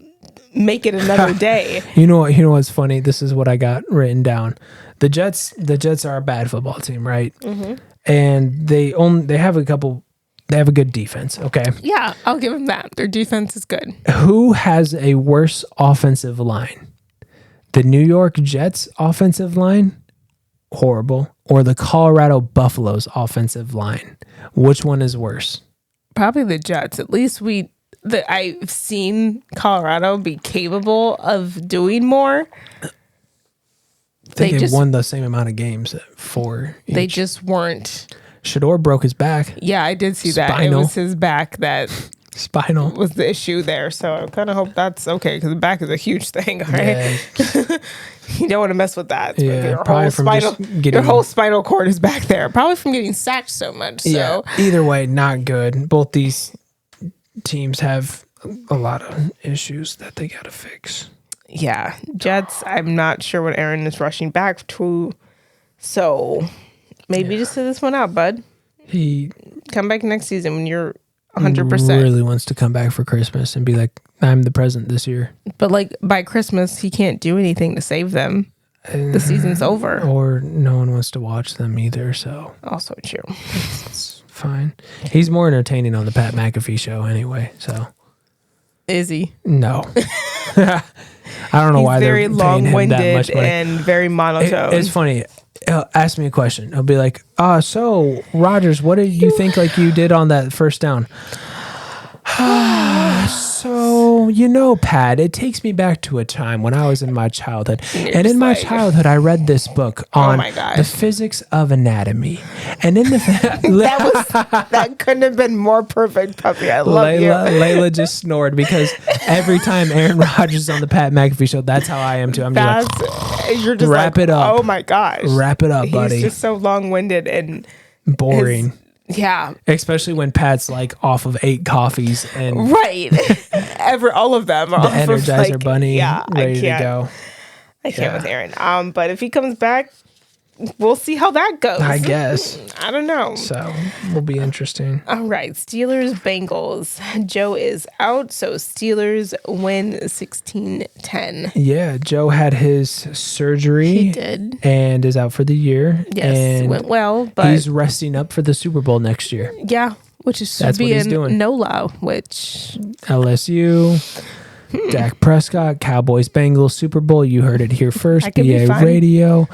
make it another day. You know what's funny? This is what I got written down. The Jets are a bad football team, right? Mm-hmm. And they have a good defense. Okay. Yeah, I'll give them that. Their defense is good. Who has a worse offensive line? The New York Jets offensive line, horrible, or the Colorado Buffaloes offensive line? Which one is worse? Probably the Jets. At least I've seen Colorado be capable of doing more. I think they won the same amount of games at 4 each. They just weren't. Shador broke his back. Yeah, I did see that. It was his back that was the issue there. So I kind of hope that's okay because the back is a huge thing, right? Yeah. You don't want to mess with that. Yeah, your whole spinal cord is back there. Probably from getting sacked so much. So. Yeah, either way, not good. Both these teams have a lot of issues that they got to fix. Yeah, Jets, I'm not sure what Aaron is rushing back to. So maybe just sit this one out, bud. He come back next season when you're 100%. Really wants to come back for Christmas and be like, I'm the present this year. But like by Christmas, he can't do anything to save them. The season's over. Or no one wants to watch them either. So also true. It's fine. He's more entertaining on the Pat McAfee show anyway. So is he? No. I don't know why they're very long-winded and very monotone. It's funny. He'll ask me a question. He'll be like, so Rodgers, what did you think like you did on that first down? So, Pat, it takes me back to a time when I was in my childhood. And in my childhood, I read this book on the physics of anatomy. And in the... that couldn't have been more perfect, puppy. I love you. Layla just snored because every time Aaron Rodgers is on the Pat McAfee show, that's how I am too. I'm just you're just wrap it up. Oh my gosh. Wrap it up, buddy. He's just so long-winded and... boring. Yeah. Especially when Pat's like off of 8 coffees and right. All of them are the Energizer Bunny ready to go. I can't with Aaron. But if he comes back, we'll see how that goes. I guess. I don't know. So will be interesting. All right. Steelers Bengals. Joe is out, so Steelers win 16-10. Yeah, Joe had his surgery. He did. And is out for the year. Yes, and went well, but he's resting up for the Super Bowl next year. Yeah, which is that's what he's doing. NOLA, which LSU. Dak Prescott, Cowboys, Bengals, Super Bowl. You heard it here first. BA Radio.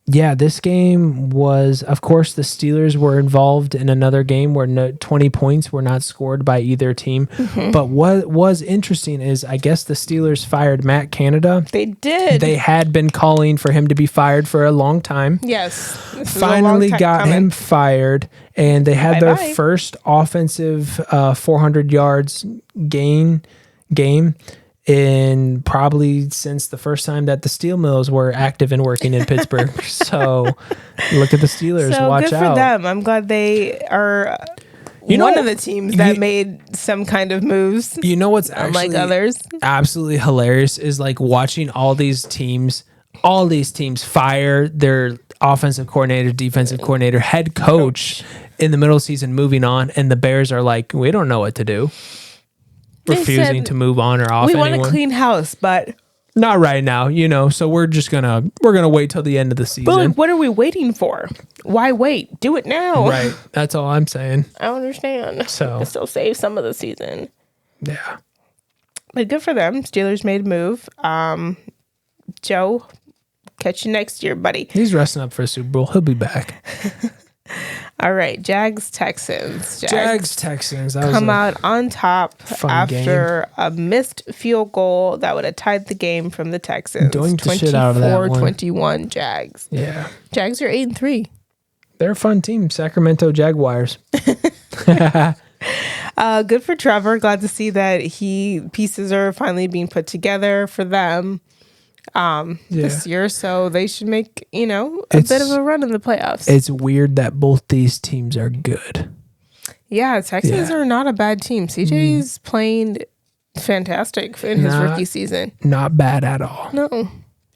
This game was, of course, the Steelers were involved in another game where 20 points were not scored by either team. Mm-hmm. But what was interesting is I guess the Steelers fired Matt Canada. They did. They had been calling for him to be fired for a long time. Yes. Finally got him fired, and they had their first offensive 400 yards game in probably since the first time that the steel mills were active and working in Pittsburgh. So look at the Steelers. Watch good out. For them. I'm glad they are one of the teams that made some kind of moves. You know what's actually unlike others? Absolutely hilarious is like watching all these teams fire their offensive coordinator, defensive coordinator, head coach in the middle of the season moving on, and the Bears are like, we don't know what to do. Refusing to move on or off anyone. We want a clean house, but not right now, so we're gonna wait till the end of the season. But like, what are we waiting for? Why wait? Do it now. Right. That's all I'm saying. I don't understand. So can still save some of the season. Yeah. But good for them. Steelers made a move. Joe, catch you next year, buddy. He's resting up for a Super Bowl. He'll be back. All right, Jags-Texans. Jags-Texans. Come out on top after a missed field goal that would have tied the game from the Texans. Doing the shit out of that one. 24-21 Jags. Yeah. Jags are 8-3. They're a fun team. Sacramento Jaguars. Good for Trevor. Glad to see that pieces are finally being put together for them. This year, so they should make a bit of a run in the playoffs. It's weird that both these teams are good. Yeah, Texans are not a bad team. CJ's playing fantastic in his rookie season. Not bad at all. No.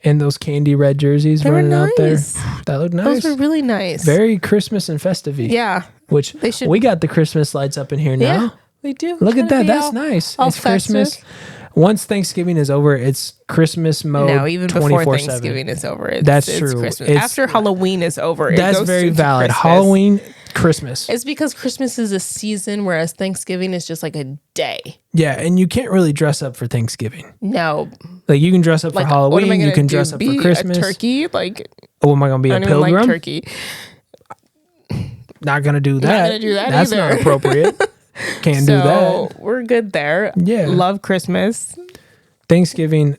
And those candy red jerseys running out there, that looked nice. Those were really nice. Very Christmas and festive-y. Yeah. Which we got the Christmas lights up in here now. Yeah, we do. Look at that. That's nice. It's festive. Christmas. Once Thanksgiving is over, it's Christmas mode. No, even before Thanksgiving is over. That's true. Christmas. After Halloween is over, that's very valid. Halloween, Christmas. It's because Christmas is a season, whereas Thanksgiving is just like a day. Yeah, and you can't really dress up for Thanksgiving. No. Like, you can dress up for Halloween. You can dress up for Christmas. A turkey? Like, oh, am I going to be a pilgrim? Like turkey. Not going to do that. Not going to do that That's either. not appropriate. Can't do that. We're good there. Yeah. Love Christmas. Thanksgiving,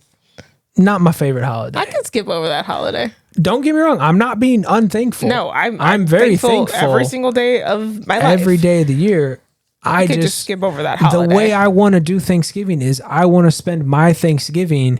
not my favorite holiday. I can skip over that holiday. Don't get me wrong. I'm not being unthankful. No, I'm very thankful every single day of my life. Every day of the year. I could just skip over that holiday. The way I want to do Thanksgiving is I want to spend my Thanksgiving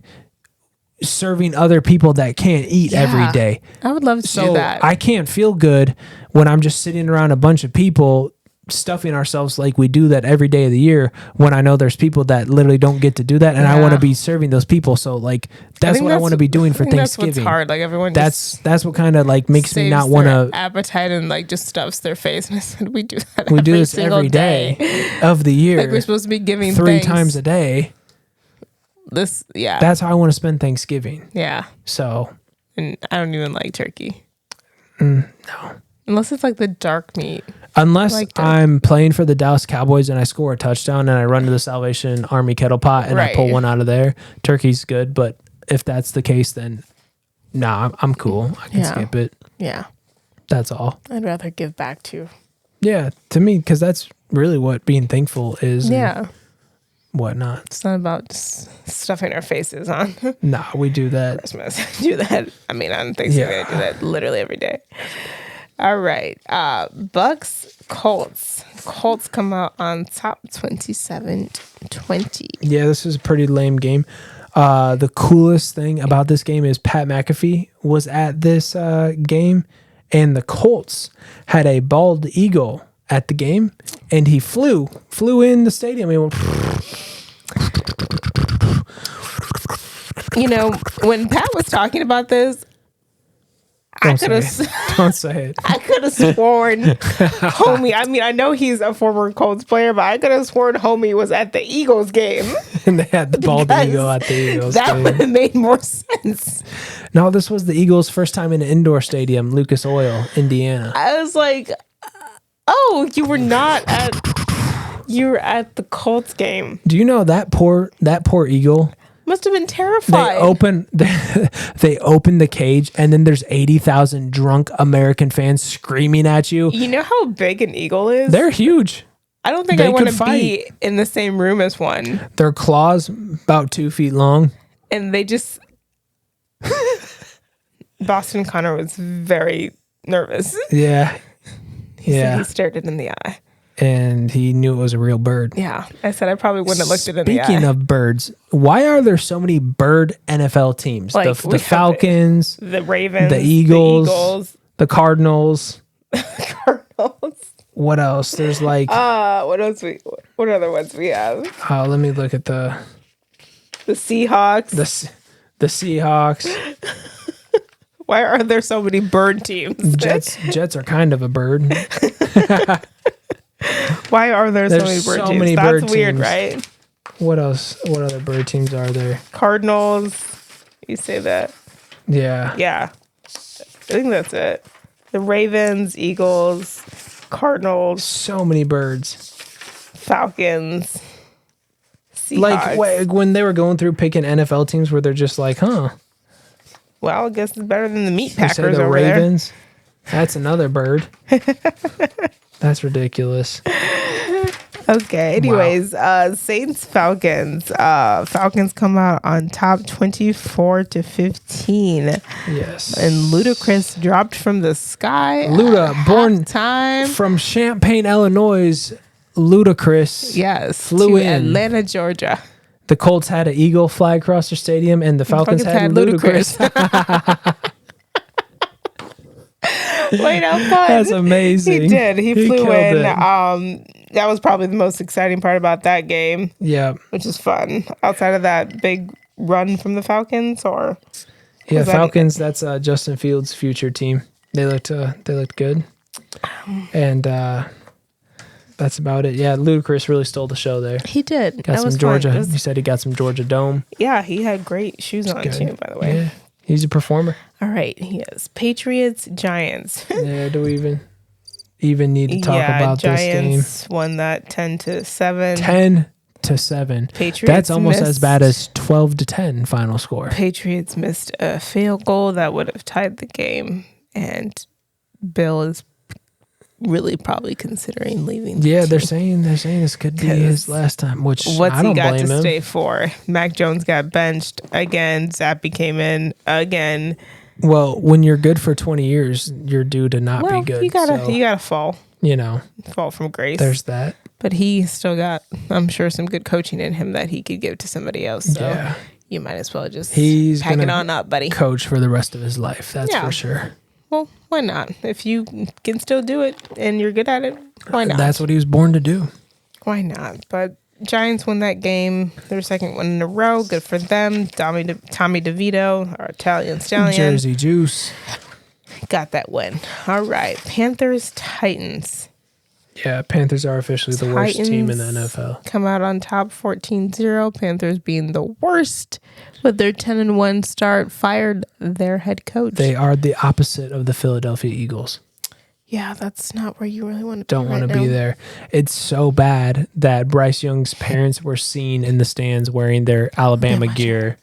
serving other people that can't eat every day. I would love to do that. I can't feel good when I'm just sitting around a bunch of people stuffing ourselves like we do that every day of the year, when I know there's people that literally don't get to do that, and I want to be serving those people. So like that's what I want to be doing for Thanksgiving. That's what's hard. Like everyone that's what kind of like makes me not want to appetite and like just stuffs their face. And I said we do that. We do this every day of the year. Like we're supposed to be giving 3 times a day. That's how I want to spend Thanksgiving. Yeah. So, and I don't even like turkey. No. Unless it's like the dark meat. Unless I'm playing for the Dallas Cowboys and I score a touchdown and I run to the Salvation Army kettle pot and I pull one out of there, turkey's good. But if that's the case, then I'm cool. I can skip it. Yeah. That's all. I'd rather give back to. Yeah, to me, because that's really what being thankful is. Yeah. Whatnot. It's not about just stuffing our faces on. Nah, we do that. Christmas. I do that. I mean, on Thanksgiving, I do that literally every day. All right. Bucks, Colts. Colts come out on top 27-20. Yeah, this is a pretty lame game. The coolest thing about this game is Pat McAfee was at this game, and the Colts had a bald eagle at the game, and he flew in the stadium. He went. You know, when Pat was talking about this, Don't say it. I could have sworn homie. I mean, I know he's a former Colts player, but I could have sworn homie was at the Eagles game. And they had the bald eagle at the Eagles game. That would have made more sense. No, this was the Eagles' first time in an indoor stadium, Lucas Oil, Indiana. I was like, oh, you were at the Colts game. Do you know that poor eagle? Must have been terrified. They open the cage, and then there's 80,000 drunk American fans screaming at you. You know how big an eagle is? They're huge. I don't think I want to be in the same room as one. Their claws about 2 feet long. And they just... Boston Connor was very nervous. Yeah. He said he stared it in the eye. And he knew it was a real bird. Yeah. I said I probably wouldn't have looked it in the eye. Speaking of birds, why are there so many bird NFL teams? Like, the Falcons, the Ravens, the Eagles, the Cardinals. Cardinals. What else? There's like... what other ones we have? Let me look at the Seahawks. The Seahawks. Why are there so many bird teams? Jets are kind of a bird. Why are there so many bird teams? That's weird, right? What else? What other bird teams are there? Cardinals. You say that. Yeah. Yeah. I think that's it. The Ravens, Eagles, Cardinals. So many birds. Falcons. Seahawks. Like when they were going through picking NFL teams where they're just like, huh. Well, I guess it's better than the meat packers over the Ravens. There. That's another bird. That's ridiculous. Okay. Anyways, Saints Falcons. Falcons come out on top 24-15. Yes. And Ludacris dropped from the sky. Born time from Champaign, Illinois. Ludacris. Yes. Flew in Atlanta, Georgia. The Colts had an eagle fly across their stadium, and the Falcons had Ludacris. Wait, how fun. That's amazing. He did. He flew in. That was probably the most exciting part about that game. Yeah. Which is fun. Outside of that big run from the Falcons, or... Yeah, Falcons, that's Justin Fields' future team. They looked good. And That's about it. Yeah, Ludacris really stole the show there. He did. Got some Georgia. He said he got some Georgia Dome. Yeah, he had great shoes on too, by the way. Yeah, he's a performer. All right, he is. Patriots, Giants. Yeah, do we even need to talk about Giants this game? Giants won that 10-7. 10-7. Patriots. That's almost as bad as 12-10 final score. Patriots missed a field goal that would have tied the game, and Bill is really probably considering leaving. They're saying this could be his last time, which I don't blame him. What's he got to stay for? Mac Jones got benched again. Zappy came in again. Well, when you're good for 20 years, you're due to not be good. You gotta fall. Fall from grace. There's that. But he still got, I'm sure, some good coaching in him that he could give to somebody else. So you might as well just pack it on up, buddy. Coach for the rest of his life. That's for sure. Well, why not? If you can still do it and you're good at it, why not? That's what he was born to do. Why not? But Giants won that game, their second one in a row. Good for them. Tommy DeVito, our Italian Stallion. Jersey Juice. Got that win. All right. Panthers, Titans. Yeah, Panthers are officially the worst team in the NFL. Come out on top 14-0. Panthers being the worst with their 10-1 start, fired their head coach. They are the opposite of the Philadelphia Eagles. Yeah, that's not where you really want to be. Don't want to be there. It's so bad that Bryce Young's parents were seen in the stands wearing their Alabama gear,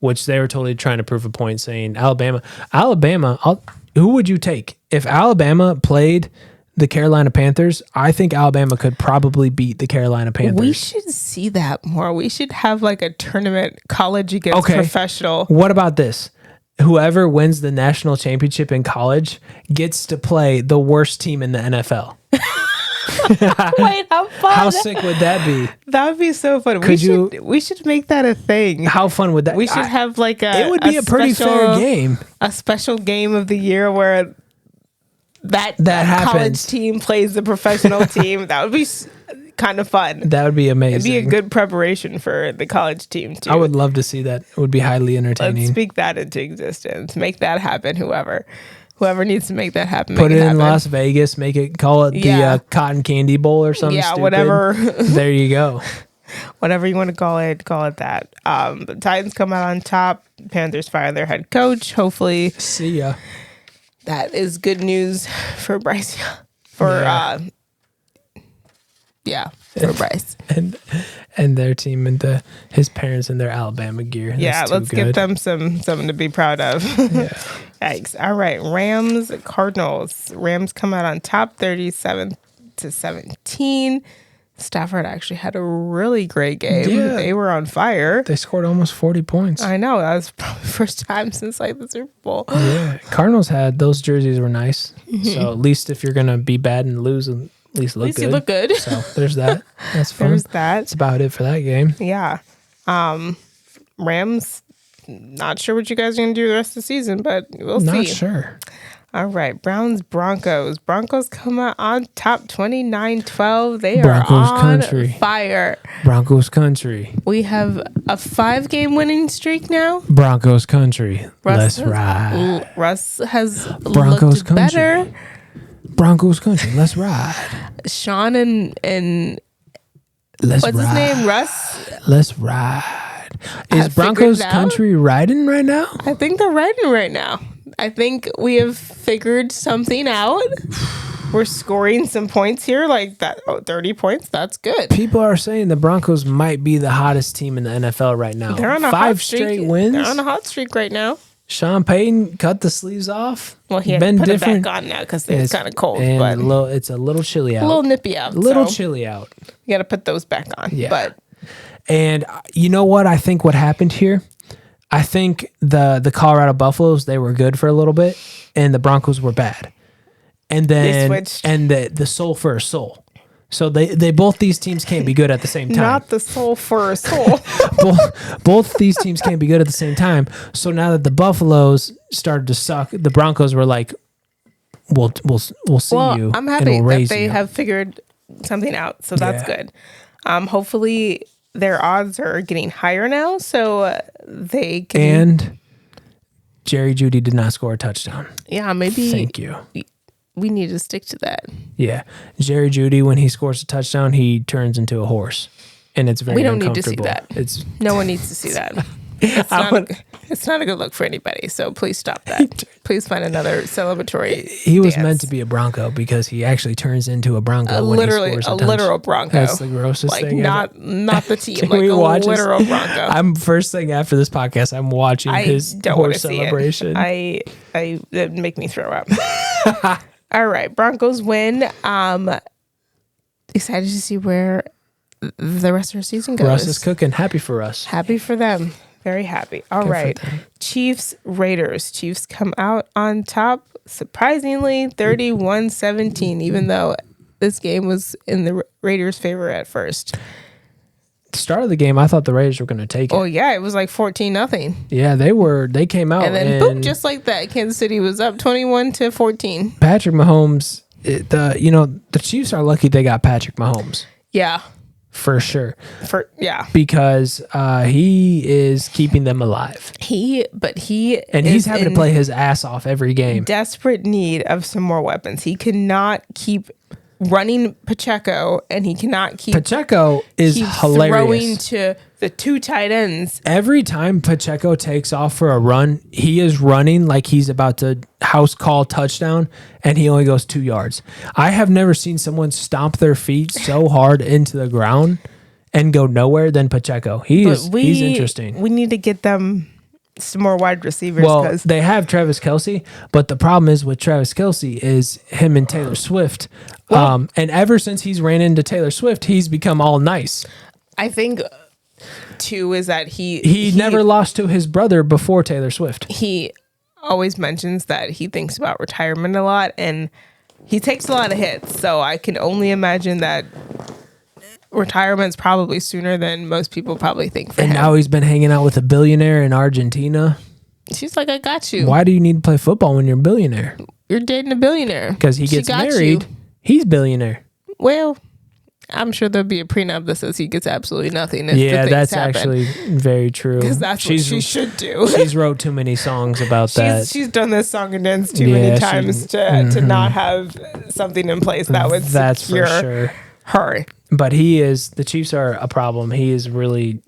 which they were totally trying to prove a point, saying, Alabama, who would you take? If Alabama played the Carolina Panthers, I think Alabama could probably beat the Carolina Panthers. We should see that more. We should have like a tournament, college against professional. What about this? Whoever wins the national championship in college gets to play the worst team in the NFL. Wait, how fun. How sick would that be? That would be so fun. We should make that a thing. How fun would that be? We should have like it would be a pretty fair game. A special game of the year where that happens. College team plays the professional team. That would be kind of fun. That would be amazing. It'd be a good preparation for the college team too. I would love to see that. It would be highly entertaining. Let's speak that into existence. Make that happen. Whoever needs to make that happen. Put it in Las Vegas. Call it the Cotton Candy Bowl or something. Yeah, whatever. There you go. Whatever you want to call it that. The Titans come out on top. Panthers fire their head coach. Hopefully, see ya. That is good news for Bryce. For Bryce and their team and his parents in their Alabama gear. Let's give them something to be proud of. Yeah. Yikes! All right, Rams, Cardinals. Rams come out on top, 37-17. Stafford actually had a really great game. Yeah. They were on fire. They scored almost 40 points. I know. That was probably the first time since like the Super Bowl. Yeah. Cardinals had those jerseys were nice. Mm-hmm. So at least if you're going to be bad and lose, at least look good. You look good. So there's that. That's fun. There's that. That's about it for that game. Yeah. Rams, not sure what you guys are going to do the rest of the season, but we'll see. Not sure. All right, Browns, Broncos. Broncos come out on top 29-12. They Broncos are on country. Fire. Broncos country. We have a 5-game winning streak now. Broncos country. Let's ride. Russ has Broncos looked country. better. Broncos country. Let's ride. Sean and Let's what's ride. his name? Russ? Let's ride. Is Broncos country riding right now? I think they're riding right now. I think we have figured something out. We're scoring some points here, like that. 30 points. That's good. People are saying the Broncos might be the hottest team in the NFL right now. They're on a 5 hot streak. straight wins. They're on a hot streak right now. Sean Payton cut the sleeves off. Well, he had to put it back on now because it's kind of cold. And it's a little chilly out. A little nippy out. Chilly out. You got to put those back on. Yeah. And you know what? I think what happened here? I think the Colorado Buffaloes, they were good for a little bit, and the Broncos were bad. And then the soul for a soul. So they both these teams can't be good at the same time. Not the soul for a soul. both these teams can't be good at the same time. So now that the Buffaloes started to suck, the Broncos were like, we'll see you. I'm happy that they have figured something out. So that's good. Hopefully their odds are getting higher now, so they can. And Jerry Jeudy did not score a touchdown. Yeah, maybe. Thank you. we need to stick to that. Yeah. Jerry Jeudy, when he scores a touchdown, he turns into a horse. And it's very uncomfortable. We don't need to see that. No one needs to see that. It's not a good look for anybody, so please stop that. Please find another celebratory He was meant to be a Bronco because he actually turns into a Bronco when he scores a literal Bronco. That's the grossest thing not the team, like a literal Bronco. First thing after this podcast, I'm watching his horse celebration. It make me throw up. All right, Broncos win. Excited to see where the rest of our season goes. Russ is cooking. Happy for us. Happy for them. Very happy. All right. Chiefs, Raiders. Chiefs come out on top, surprisingly, 31-17, even though this game was in the Raiders' favor at first. Start of the game, I thought the Raiders were going to take it. Oh, yeah. It was like 14-0. Yeah, they were. They came out. And then, boom, just like that, Kansas City was up 21-14. Patrick Mahomes, the Chiefs are lucky they got Patrick Mahomes. Yeah. For sure. Because he is keeping them alive. He's having to play his ass off every game. Desperate need of some more weapons. He cannot keep running Pacheco, and he cannot keep Pacheco is hilarious. Throwing to the two tight ends. Every time Pacheco takes off for a run, he is running like he's about to house call touchdown, and he only goes 2 yards. I have never seen someone stomp their feet so hard into the ground and go nowhere than Pacheco. He's interesting. We need to get them some more wide receivers. Well, they have Travis Kelce, but the problem is with Travis Kelce is him and Taylor Swift. And ever since he's ran into Taylor Swift, he's become all nice. I think, too, is that he never lost to his brother before Taylor Swift. He always mentions that he thinks about retirement a lot, and he takes a lot of hits. So I can only imagine that retirement's probably sooner than most people probably think for him. And now he's been hanging out with a billionaire in Argentina. She's like, I got you. Why do you need to play football when you're a billionaire? You're dating a billionaire. Because he gets married. He's billionaire. Well, I'm sure there'll be a prenup that says he gets absolutely nothing. Yeah, that's actually very true. Because that's what she should do. She's wrote too many songs about that. She's done this song and dance too many times to not have something in place that would secure for sure. her. But the Chiefs are a problem. He is really,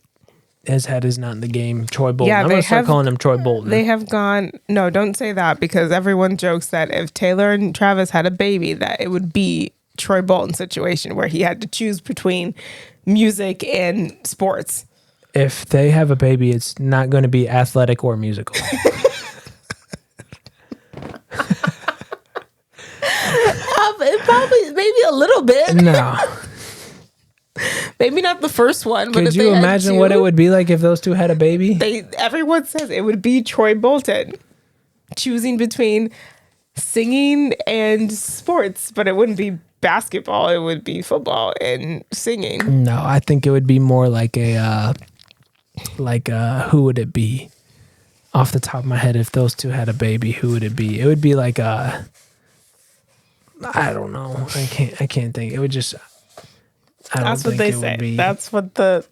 his head is not in the game. Troy Bolton. I'm going to start calling him Troy Bolton. They have gone, no, don't say that, because everyone jokes that if Taylor and Travis had a baby, that it would be Troy Bolton situation where he had to choose between music and sports. If they have a baby, it's not going to be athletic or musical. Probably, maybe a little bit. No. Maybe not the first one. But could you imagine what it would be like if those two had a baby? Everyone says it would be Troy Bolton choosing between singing and sports, but it wouldn't be basketball. It would be football and singing. No, I think it would be more like who would it be? Off the top of my head, if those two had a baby, who would it be? It would be like I don't know. I can't think. It would just. That's what they say. That's what the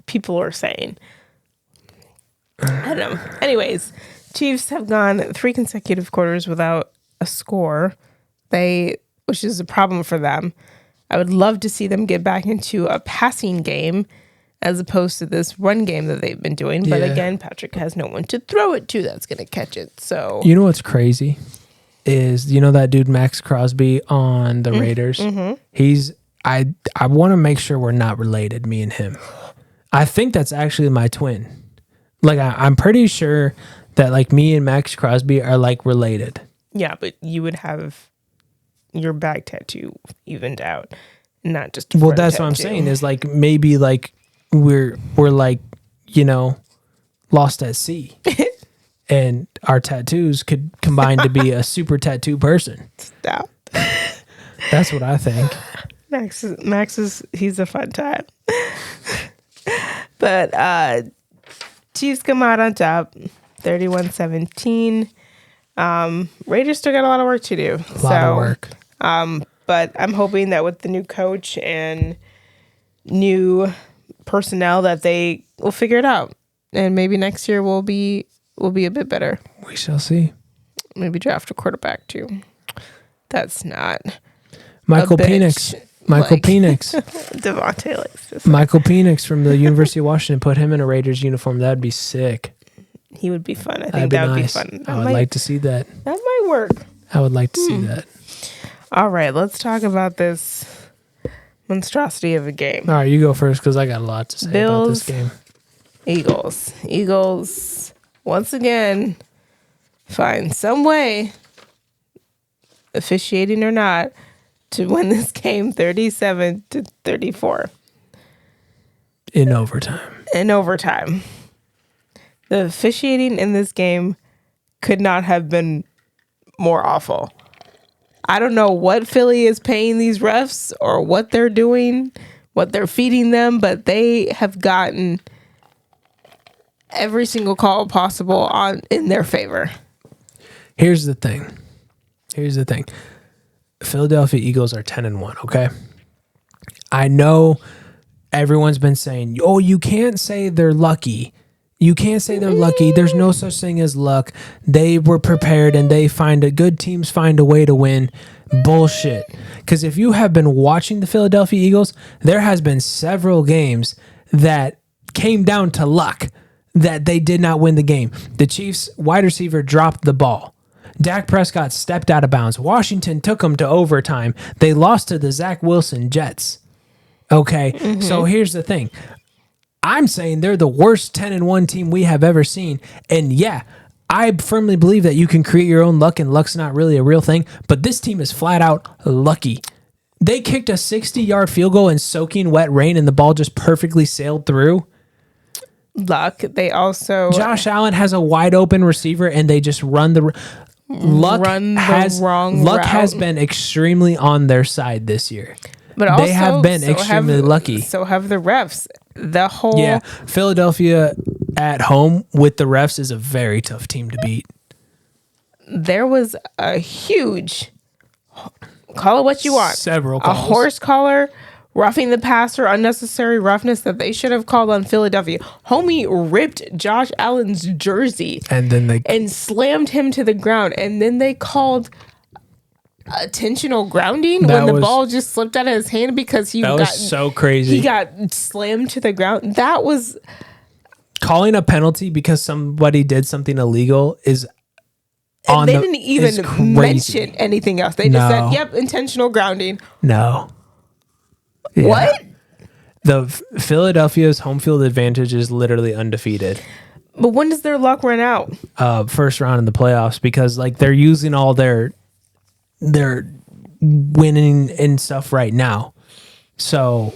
people are saying. I don't know. Anyways, Chiefs have gone 3 consecutive quarters without a score, which is a problem for them. I would love to see them get back into a passing game as opposed to this run game that they've been doing. But again, Patrick has no one to throw it to that's going to catch it. So you know what's crazy? Is that dude Max Crosby on the Raiders? Mm-hmm. I want to make sure we're not related, me and him. I think that's actually my twin. Like I'm pretty sure that like me and Max Crosby are like related. Yeah, but you would have your back tattoo evened out, not just a well. That's tattoo. What I'm saying is like maybe like we're like lost at sea. And our tattoos could combine to be a super tattoo person. Stop. That's what I think. Max is he's a fun time. But Chiefs come out on top, 31-17. Raiders still got a lot of work to do. A lot of work. But I'm hoping that with the new coach and new personnel that they will figure it out. And maybe next year will be a bit better. We shall see. Maybe draft a quarterback too. That's not Michael Penix. Devontae likes Michael Penix from the University of Washington. Put him in a Raiders uniform. That'd be sick. He would be fun. I think that would be fun. I would like to see that. That might work. I would like to see that. All right, let's talk about this monstrosity of a game. All right, you go first because I got a lot to say about this game. Eagles, once again, find some way, officiating or not, to win this game 37-34. In overtime. The officiating in this game could not have been more awful. I don't know what Philly is paying these refs or what they're doing, what they're feeding them, but they have gotten every single call possible in their favor. Here's the thing. Philadelphia Eagles are 10-1, okay? I know everyone's been saying, "Oh, you can't say they're lucky. You can't say they're lucky. There's no such thing as luck. They were prepared and good teams find a way to win." Bullshit. Because if you have been watching the Philadelphia Eagles, there has been several games that came down to luck that they did not win the game. The Chiefs wide receiver dropped the ball. Dak Prescott stepped out of bounds. Washington took them to overtime. They lost to the Zach Wilson Jets. Okay, So here's the thing. I'm saying they're the worst 10-1 team we have ever seen. And yeah, I firmly believe that you can create your own luck, and luck's not really a real thing. But this team is flat out lucky. They kicked a 60-yard field goal in soaking wet rain, and the ball just perfectly sailed through. Luck. They also... Josh Allen has a wide open receiver, and they just run the... Luck has been extremely on their side this year. But also, they have been extremely lucky. So have the refs. Philadelphia at home with the refs is a very tough team to beat. There was a huge, call it what you want, several calls. A horse collar, roughing the passer, unnecessary roughness that they should have called on Philadelphia. Homie ripped Josh Allen's jersey and slammed him to the ground, and then they called intentional grounding when the ball just slipped out of his hand because that was so crazy. He got slammed to the ground. That was calling a penalty because somebody did something illegal is. And they didn't even mention anything else. They just said, "Yep, intentional grounding." No. Yeah. What? The Philadelphia's home field advantage is literally undefeated. But when does their luck run out? First round in the playoffs, because like they're using all their winning and stuff right now. So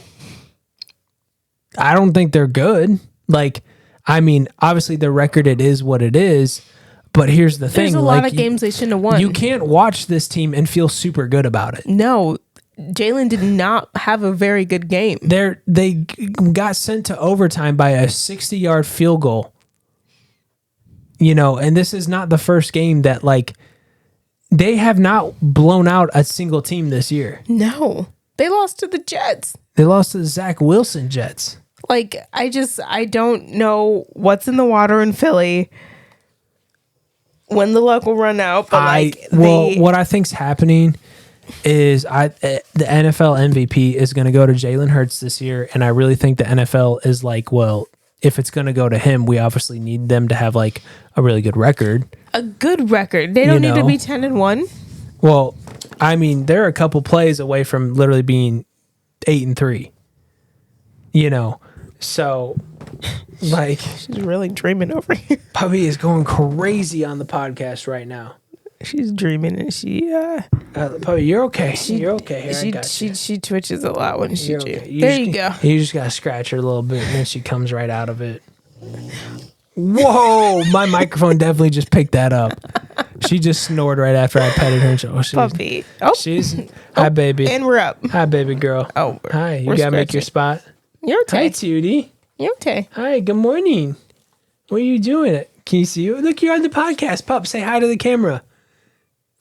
I don't think they're good. Like, I mean, obviously their record, it is what it is. But here's the thing. There's a lot of games they shouldn't have won. You can't watch this team and feel super good about it. No, Jalen did not have a very good game. They got sent to overtime by a 60-yard field goal. You know, and this is not the first game that, like, they have not blown out a single team this year. No. They lost to the Jets. They lost to the Zach Wilson Jets. Like, I don't know what's in the water in Philly, when the luck will run out. But what I think's happening is the NFL MVP is going to go to Jalen Hurts this year, and I really think the NFL is like, well, if it's going to go to him, we obviously need them to have like a really good record. A good record. They don't need to be 10-1. Well, I mean, they're a couple plays away from literally being 8-3. You know, so like she's really dreaming over here. Puppy is going crazy on the podcast right now. She's dreaming and she Puppy, you're okay. You're okay. Here, she twitches a lot when she okay. You go. You just gotta scratch her a little bit and then she comes right out of it. Whoa, my microphone definitely just picked that up. She just snored right after I petted her. Puppy. Hi, baby. And we're up. Hi, baby girl. Oh, hi. You gotta make your spot. You're okay. Hi, Tootie. You're okay. Hi, good morning. What are you doing? Can you see you? Look, you're on the podcast. Pup, say hi to the camera.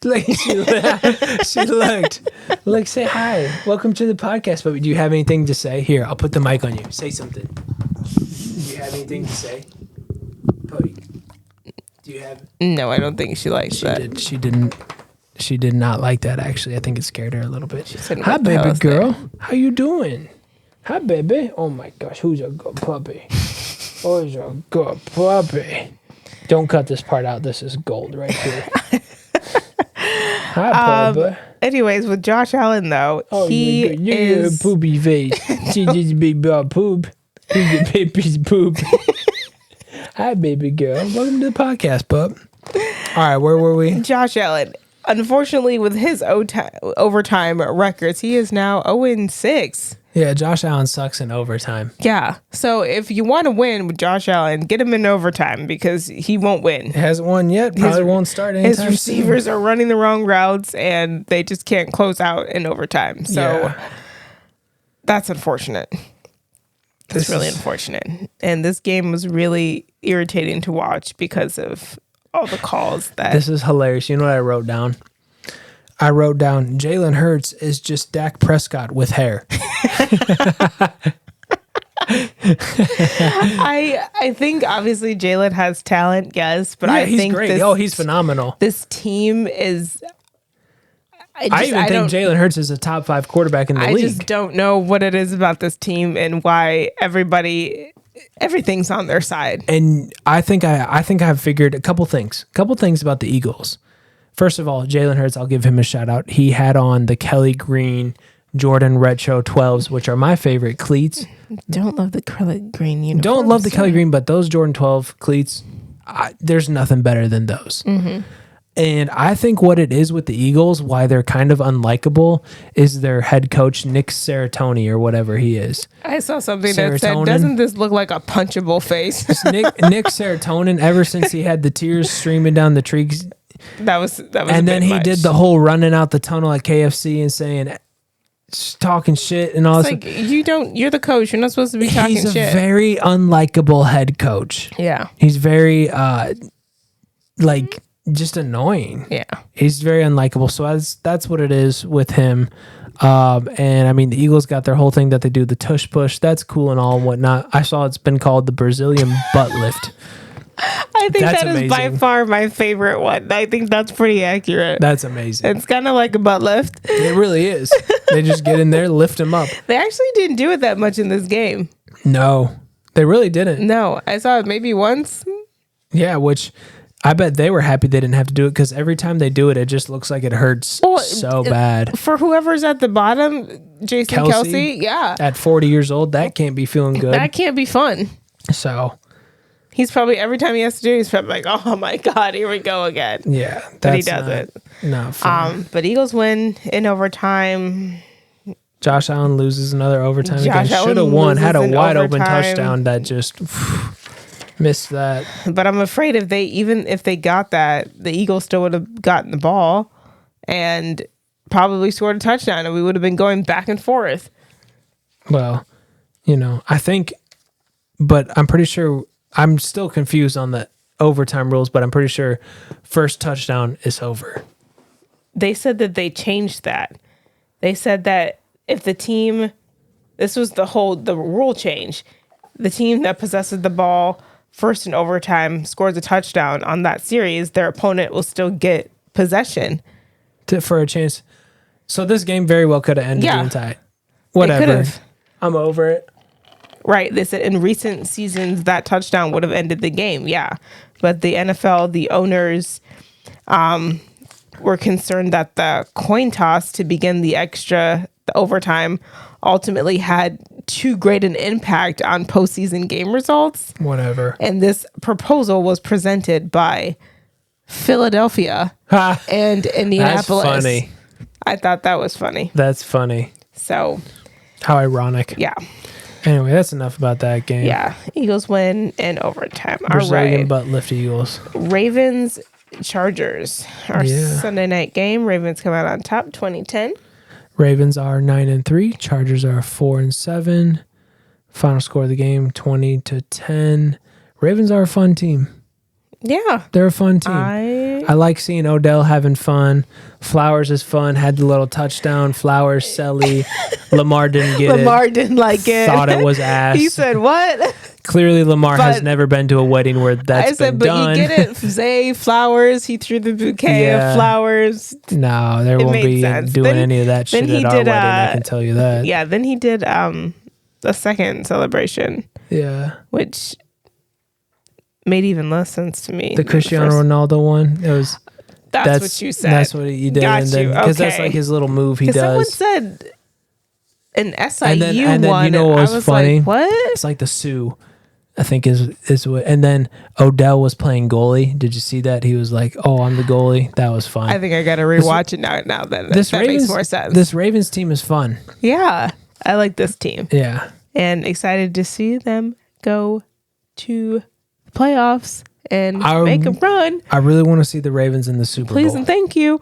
Like, she looked. Like, say hi. Welcome to the podcast. But do you have anything to say? Here, I'll put the mic on you. Say something. Do you have anything to say? Puppy. Do you have? No, I don't think she likes that. She did not like that, actually. I think it scared her a little bit. She said, "Hi, baby girl. How you doing? Hi, baby. Oh, my gosh. Who's a good puppy? Who's a good puppy? Don't cut this part out. This is gold right here." Hi, puppy. Anyways, with Josh Allen, though, he is... poopy face. She just big poop. He's a big piece of poop. Hi, baby girl. Welcome to the podcast, pup. All right, where were we? Josh Allen. Unfortunately, with his overtime records, he is now 0-6. Yeah, Josh Allen sucks in overtime. Yeah. So if you want to win with Josh Allen, get him in overtime because he won't win. He hasn't won yet. Probably won't start anytime soon. His receivers are running the wrong routes, and they just can't close out in overtime. So that's unfortunate. It's really unfortunate. And this game was really irritating to watch because of all the calls that... This is hilarious. You know what I wrote down? I wrote down, Jalen Hurts is just Dak Prescott with hair. I think obviously Jalen has talent, yes, but I he's think great. He's phenomenal. This team is... I even think Jalen Hurts is a top 5 quarterback in the league. I just don't know what it is about this team and why everything's on their side. And I think I've figured a couple things about the Eagles. First of all, Jalen Hurts, I'll give him a shout out. He had on the Kelly Green Jordan Retro 12s, which are my favorite cleats. Don't love the Kelly Green uniforms. Don't love the Kelly Green, but those Jordan 12 cleats, there's nothing better than those. Mm-hmm. And I think what it is with the Eagles, why they're kind of unlikable, is their head coach, Nick Sirianni, or whatever he is. I saw something that said, doesn't this look like a punchable face? Nick Sirianni, ever since he had the tears streaming down the cheeks. That was and then he did the whole running out the tunnel at KFC and saying, talking shit and all this. You're the coach. You're not supposed to be talking shit. He's a very unlikable head coach. Yeah. He's very, just annoying. Yeah. He's very unlikable. So that's what it is with him. And I mean, the Eagles got their whole thing that they do, the tush push. That's cool and all and whatnot. I saw it's been called the Brazilian butt lift. I think that is by far my favorite one. I think that's pretty accurate. That's amazing. It's kind of like a butt lift. It really is. They just get in there, lift him up. They actually didn't do it that much in this game. No, they really didn't. No, I saw it maybe once. Yeah, which I bet they were happy they didn't have to do it because every time they do it, it just looks like it hurts so bad. For whoever's at the bottom, Jason Kelce, yeah. At 40 years old, that can't be feeling good. That can't be fun. So... He's probably, every time he has to do it, he's probably like, oh my God, here we go again. Yeah. But he doesn't. Not fun. But Eagles win in overtime. Josh Allen loses another overtime again. Should have won. Had a wide open touchdown that just missed that. But I'm afraid if they got that, the Eagles still would have gotten the ball and probably scored a touchdown and we would have been going back and forth. Well, I think, but I'm pretty sure... I'm still confused on the overtime rules, but I'm pretty sure first touchdown is over. They said that they changed that. They said that if the team, this was the rule change, the team that possesses the ball first in overtime scores a touchdown on that series, their opponent will still get possession. For a chance. So this game very well could have ended in tie. Whatever. I'm over it. Right. They said in recent seasons that touchdown would have ended the game. Yeah. But the NFL, the owners were concerned that the coin toss to begin the overtime ultimately had too great an impact on postseason game results. Whatever. And this proposal was presented by Philadelphia and Indianapolis. That's funny. I thought that was funny. That's funny. So. How ironic. Yeah. Anyway, that's enough about that game. Yeah. Eagles win in overtime. Brazilian all right. butt lift Eagles. Ravens, Chargers. Our Sunday night game. Ravens come out on top, 2010. Ravens are 9-3. Chargers are 4-7. Final score of the game, 20-10. Ravens are a fun team. Yeah. They're a fun team. I like seeing Odell having fun. Flowers is fun. Had the little touchdown. Flowers, Selly. Lamar didn't get it. Lamar didn't like it. Thought it was ass. He said, what? Clearly, Lamar has never been to a wedding where that's been done. But you get it. Zay, flowers. He threw the bouquet of flowers. No, there won't be doing any of that shit at our wedding. I can tell you that. Yeah, then he did a second celebration. Yeah. Which made even less sense to me. The Cristiano Ronaldo one. It was. That's what you said. That's what you did. Because that's like his little move he does. Someone said an SIU and then one. You know what was funny? Like, what? It's like the Sioux. I think is what, and then Odell was playing goalie. Did you see that? He was like, "Oh, I'm the goalie." That was fun. I think I got to rewatch it now. Now that makes more sense. This Ravens team is fun. Yeah, I like this team. Yeah, and excited to see them go to the playoffs and make a run. I really want to see the Ravens in the Super Bowl. Please and thank you.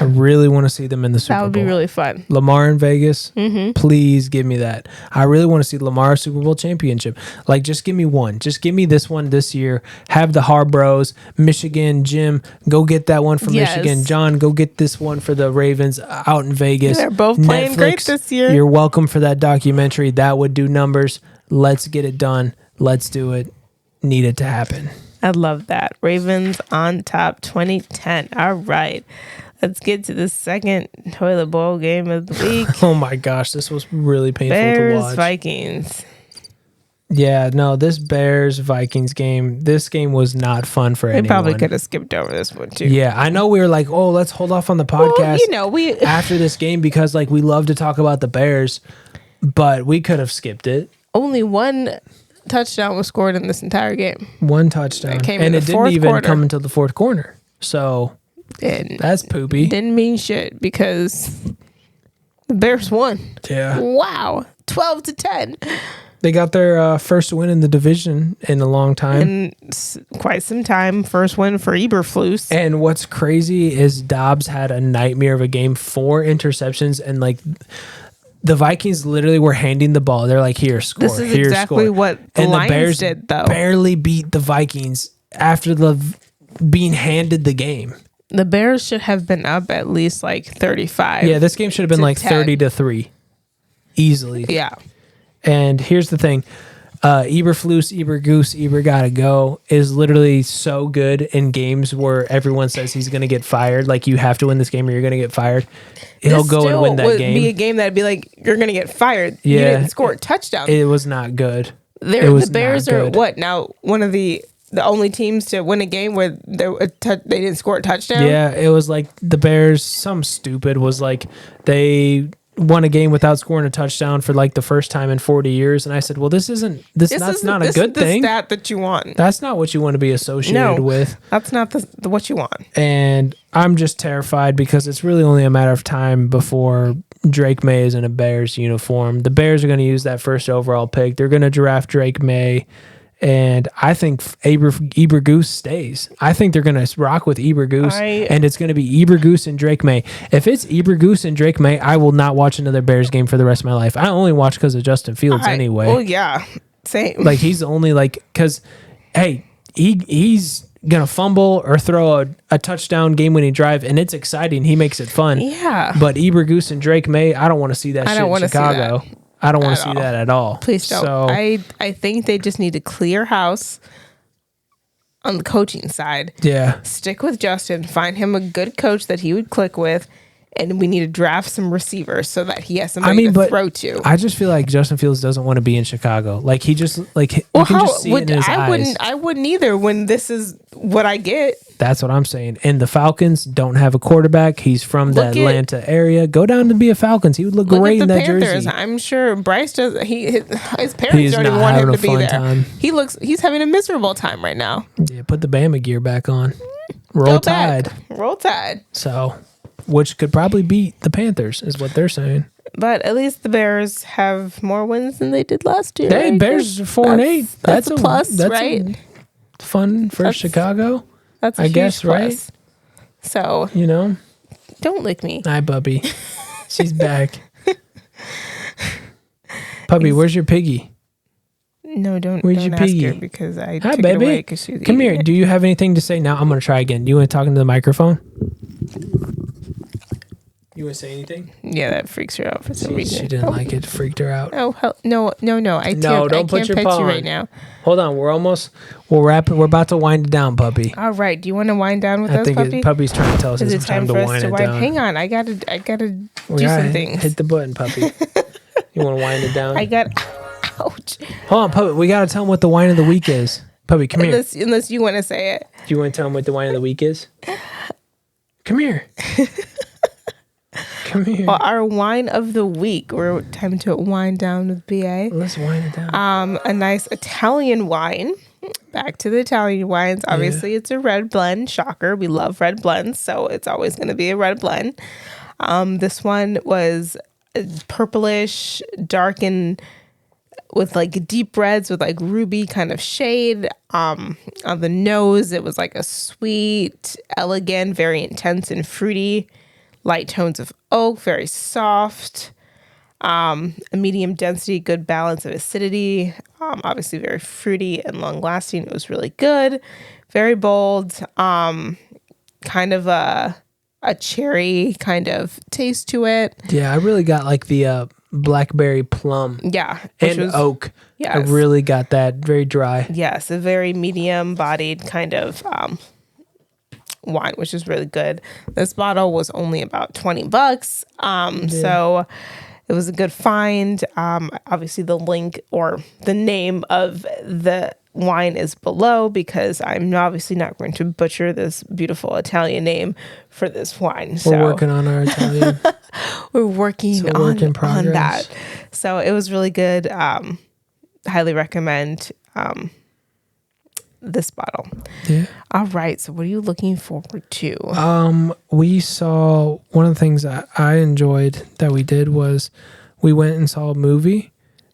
I really want to see them in the Super Bowl. That would be really fun. Lamar in Vegas, please give me that. I really want to see Lamar Super Bowl championship. Like, just give me one. Just give me this one this year. Have the Harbaughs, Michigan, Jim, go get that one for Michigan. John, go get this one for the Ravens out in Vegas. They're both playing great this year. You're welcome for that documentary. That would do numbers. Let's get it done. Let's do it. Need it to happen. I love that. Ravens on top 2010. All right. Let's get to the second toilet bowl game of the week. Oh my gosh, this was really painful to watch. Bears-Vikings. Yeah, no, this Bears-Vikings game, this game was not fun for anyone. We probably could have skipped over this one too. Yeah, I know we were like, oh, let's hold off on the podcast after this game because like we love to talk about the Bears, but we could have skipped it. Only one touchdown was scored in this entire game. One touchdown. And it didn't even come until the fourth corner. So that's poopy. Didn't mean shit because the Bears won. Yeah. Wow. 12-10. They got their first win in the division in a long time. In quite some time. First win for Eberflus. And what's crazy is Dobbs had a nightmare of a game, 4 interceptions, and like the Vikings literally were handing the ball. They're like, here, score. This is exactly what the Lions Bears did, though. Barely beat the Vikings after being handed the game. The Bears should have been up at least like 35. Yeah, this game should have been like 30-3. Easily. Yeah. And here's the thing. Eber gotta go is literally so good in games where everyone says he's going to get fired. Like, you have to win this game or you're going to get fired. He'll go and win that game. It would be a game that'd be like, you're going to get fired. Yeah. You didn't score a touchdown. It was not good. The Bears are what now? One of the only teams to win a game where they didn't score a touchdown? Yeah, it was like the Bears, some stupid was like they won a game without scoring a touchdown for like the first time in 40 years. And I said, well, that's not a good thing. That's the stat that you want. That's not what you want to be associated with. That's not what you want. And I'm just terrified because it's really only a matter of time before Drake May is in a Bears uniform. The Bears are going to use that first overall pick. They're going to draft Drake May. And I think Ebergoose stays. I think they're going to rock with Ebergoose, and it's going to be Ebergoose and Drake May. If it's Ebergoose and Drake May, I will not watch another Bears game for the rest of my life. I only watch because of Justin Fields anyway. Oh, yeah. Same. Like, he's only like, because, hey, he's going to fumble or throw a touchdown game-winning drive, and it's exciting. He makes it fun. Yeah. But Ebergoose and Drake May, I don't want to see that shit in Chicago. I don't want to see that at all. Please don't. So, I think they just need to clear house on the coaching side. Yeah. Stick with Justin. Find him a good coach that he would click with. And we need to draft some receivers so that he has somebody to throw to. I just feel like Justin Fields doesn't want to be in Chicago. Like, he just, like, you can just see it in his eyes. I wouldn't either when this is what I get. That's what I'm saying. And the Falcons don't have a quarterback. He's from the Atlanta area. Go down to be a Falcons. He would look great in that Panthers. jersey. I'm sure Bryce does. His parents don't even want him to be there. Time. He's having a miserable time right now. Yeah, put the Bama gear back on. Roll Tide. Roll Tide. So, which could probably beat the Panthers, is what they're saying. But at least the Bears have more wins than they did last year. Hey, Bears are 4-8. That's a plus, that's right? Fun for Chicago. That's I guess, plus. Right? So, don't lick me. Hi, puppy. She's back. Puppy, where's your piggy? No, don't. Where's your piggy? Ask her because I Hi, took baby. it away because she's Come here. Do you have anything to say now? I'm going to try again. Do you want to talk into the microphone? You want to say anything? Yeah, that freaks her out for some reason. She didn't like it. Freaked her out. Oh, no. I can't put your paw on. Right now. Hold on. We'll wrap it. We're about to wind it down, puppy. All right. Do you want to wind down with us, puppy? Puppy's trying to tell us it's time to wind it down. Hang on. I gotta do some things. Hit the button, puppy. You want to wind it down? Ouch. Hold on, puppy. We got to tell them what the wine of the week is. Puppy, come here. Unless you want to say it. Do you want to tell them what the wine of the week is? Come here. Come here. Well, our wine of the week. We're time to wind down with BA. Let's wind it down. A nice Italian wine. Back to the Italian wines. Obviously, It's a red blend. Shocker. We love red blends, so it's always going to be a red blend. This one was purplish, dark, and with like deep reds with like ruby kind of shade. On the nose, it was like a sweet, elegant, very intense and fruity. Light tones of oak, very soft. A medium density, good balance of acidity. Obviously very fruity and long lasting. It was really good. Very bold. Kind of a cherry kind of taste to it. Yeah, I really got like the blackberry plum. Yeah. And oak. Yes. I really got that. Very dry. Yes, a very medium bodied kind of wine, which is really good. This bottle was only about $20. So it was a good find. Obviously the link or the name of the wine is below because I'm obviously not going to butcher this beautiful Italian name for this wine. We're working on our Italian. We're working on that. So it was really good. Highly recommend this bottle. Yeah. All right. So what are you looking forward to? We saw one of the things that I enjoyed that we did was we went and saw a movie.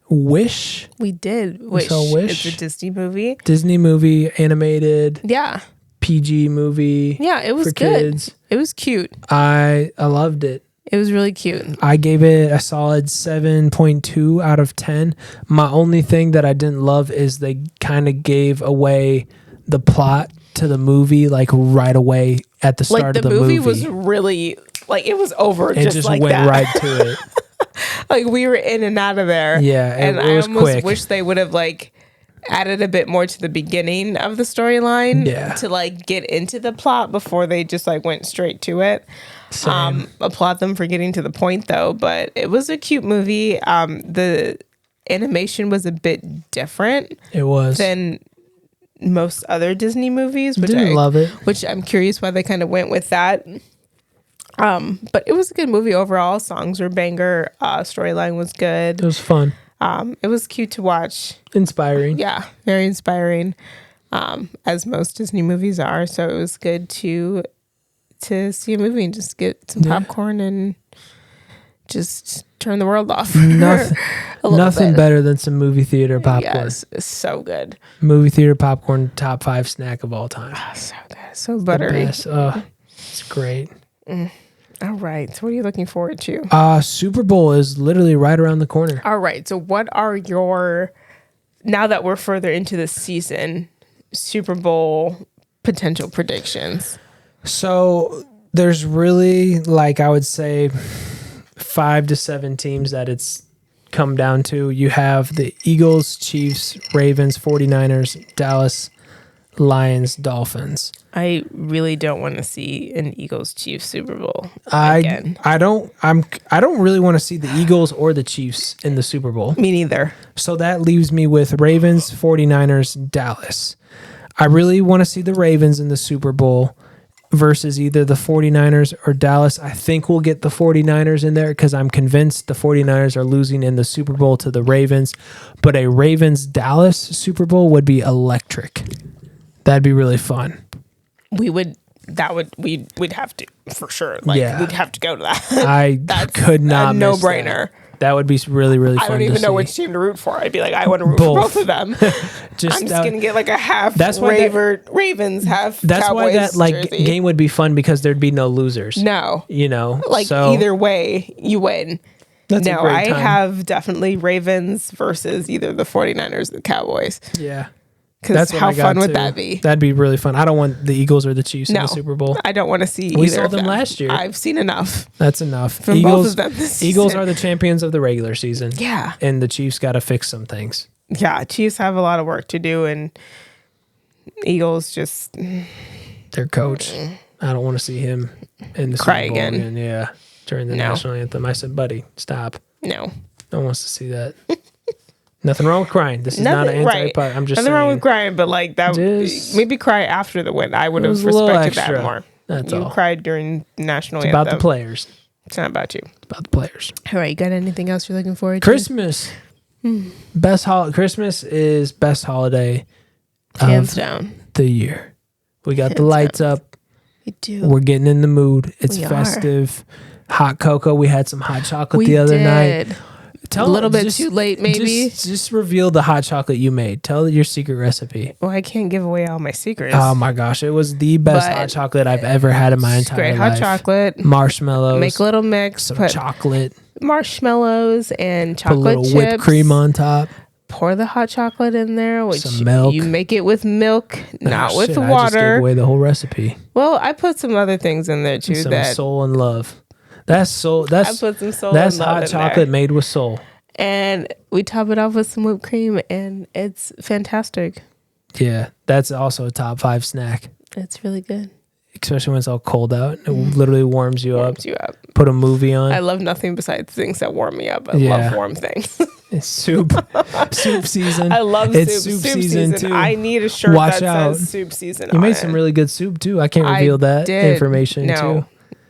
Wish. We did. Wish. It's a Disney movie. Disney movie, animated. Yeah. PG movie. Yeah, it was for good. Kids. It was cute. I loved it. It was really cute. I gave it a solid 7.2 out of 10. My only thing that I didn't love is they kind of gave away the plot to the movie like right away at the start of the movie. The movie was really like it was over. It just like went right to it. Like we were in and out of there. Yeah, and it was I almost quick. wish they would have like added a bit more to the beginning of the storyline to like get into the plot before they just like went straight to it. Applaud them for getting to the point though, but it was a cute movie. The animation was a bit different. It was than most other Disney movies, which I love it. Which I'm curious why they kind of went with that. But it was a good movie overall. Songs were banger. Storyline was good. It was fun. It was cute to watch. Inspiring. Yeah, very inspiring. As most Disney movies are. So it was good to see a movie and just get some popcorn and just turn the world off. Nothing better than some movie theater popcorn. Yes, it's so good. Movie theater popcorn, top 5 snack of all time. Oh, so good. So buttery. It's great. All right. So what are you looking forward to? Super Bowl is literally right around the corner. All right. So what are your, now that we're further into the season, Super Bowl potential predictions? So there's really, like I would say, 5 to 7 teams that it's come down to. You have the Eagles, Chiefs, Ravens, 49ers, Dallas, Lions, Dolphins. I really don't want to see an Eagles Chiefs Super Bowl again. I don't really want to see the Eagles or the Chiefs in the Super Bowl. Me neither. So that leaves me with Ravens, 49ers, Dallas. I really want to see the Ravens in the Super Bowl versus either the 49ers or Dallas. I think we'll get the 49ers in there because I'm convinced the 49ers are losing in the Super Bowl to the Ravens. But a Ravens-Dallas Super Bowl would be electric. That'd be really fun. We'd have to, for sure. Like, we'd have to go to that. That's could not a no-brainer. That would be really, really fun. I don't even know which team to root for. I'd be like, I want to root for both of them. I'm just going to get like a half Ravens, half that's Cowboys why that like jersey. game would be fun because there'd be no losers. No. You know? Like either way, you win. That's a great time. I have definitely Ravens versus either the 49ers or the Cowboys. Yeah. Because how fun would that be? That'd be really fun. I don't want the Eagles or the Chiefs in the Super Bowl. I don't want to see We either saw of them last year. I've seen enough. That's enough. From both of them this Eagles season. are the champions of the regular season. Yeah. And the Chiefs got to fix some things. Yeah, Chiefs have a lot of work to do, and Eagles just... Their coach. I don't want to see him in the Cry Super Bowl again. Yeah, during the national anthem. I said, buddy, stop. No. No one wants to see that. Nothing wrong with crying. This is not an anti-part. I'm just nothing saying. wrong with crying, but like that, maybe cry after the win. I would have respected that more. That's you all. cried during the national anthem. It's about the players. It's not about you. It's about the players. All right, you got anything else you're looking forward to? Christmas. Christmas is best holiday hands down the year. We got the lights up. We do. We're getting in the mood. It's festive. Hot cocoa. We had some hot chocolate the other night. A little bit too late, maybe. Just reveal the hot chocolate you made. Tell your secret recipe. Well, I can't give away all my secrets. Oh my gosh, it was the best hot chocolate I've ever had in my entire life. Great hot chocolate. Marshmallows. Make a little mix. Some chocolate. Marshmallows and chocolate put a little chips. Whipped cream on top. Pour the hot chocolate in there, which some milk. You make it with milk, not with water. I just gave away the whole recipe. Well, I put some other things in there too. Some soul and love. That's soul. I put some soul. That's and love hot chocolate there. Made with soul. And we top it off with some whipped cream, and it's fantastic. Yeah, that's also a top 5 snack. It's really good. Especially when it's all cold out. It literally warms you up. Put a movie on. I love nothing besides things that warm me up. I love warm things. It's soup season. I love soup season too. I need a shirt that says soup season on it. You made some really good soup too. I can't reveal that information too.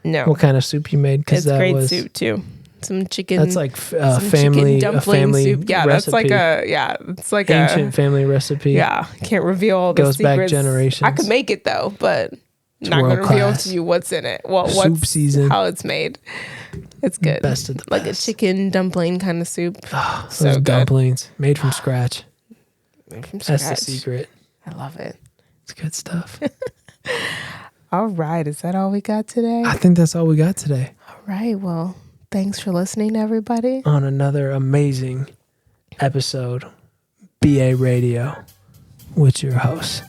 No. What kind of soup you made? It's great soup too. Some chicken. That's like family soup. Yeah, recipe. It's like ancient family recipe. Yeah, can't reveal all the secrets. Goes back generations. I could make it though, but not going to reveal to you what's in it. Well, soup season. How it's made. It's good. Best of the like best. A chicken dumpling kind of soup. Oh, so those dumplings made from scratch. That's the secret. I love it. It's good stuff. All right, is that all we got today? I think that's all we got today. All right, well. Thanks for listening, everybody. On another amazing episode, BA Radio, with your hosts,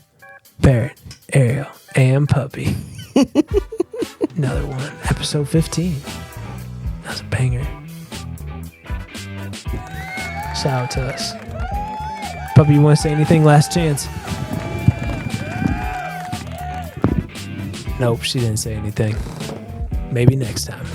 Barrett, Ariel, and Puppy. Another one, episode 15. That's a banger. Shout out to us. Puppy, you want to say anything? Last chance. Nope, she didn't say anything. Maybe next time.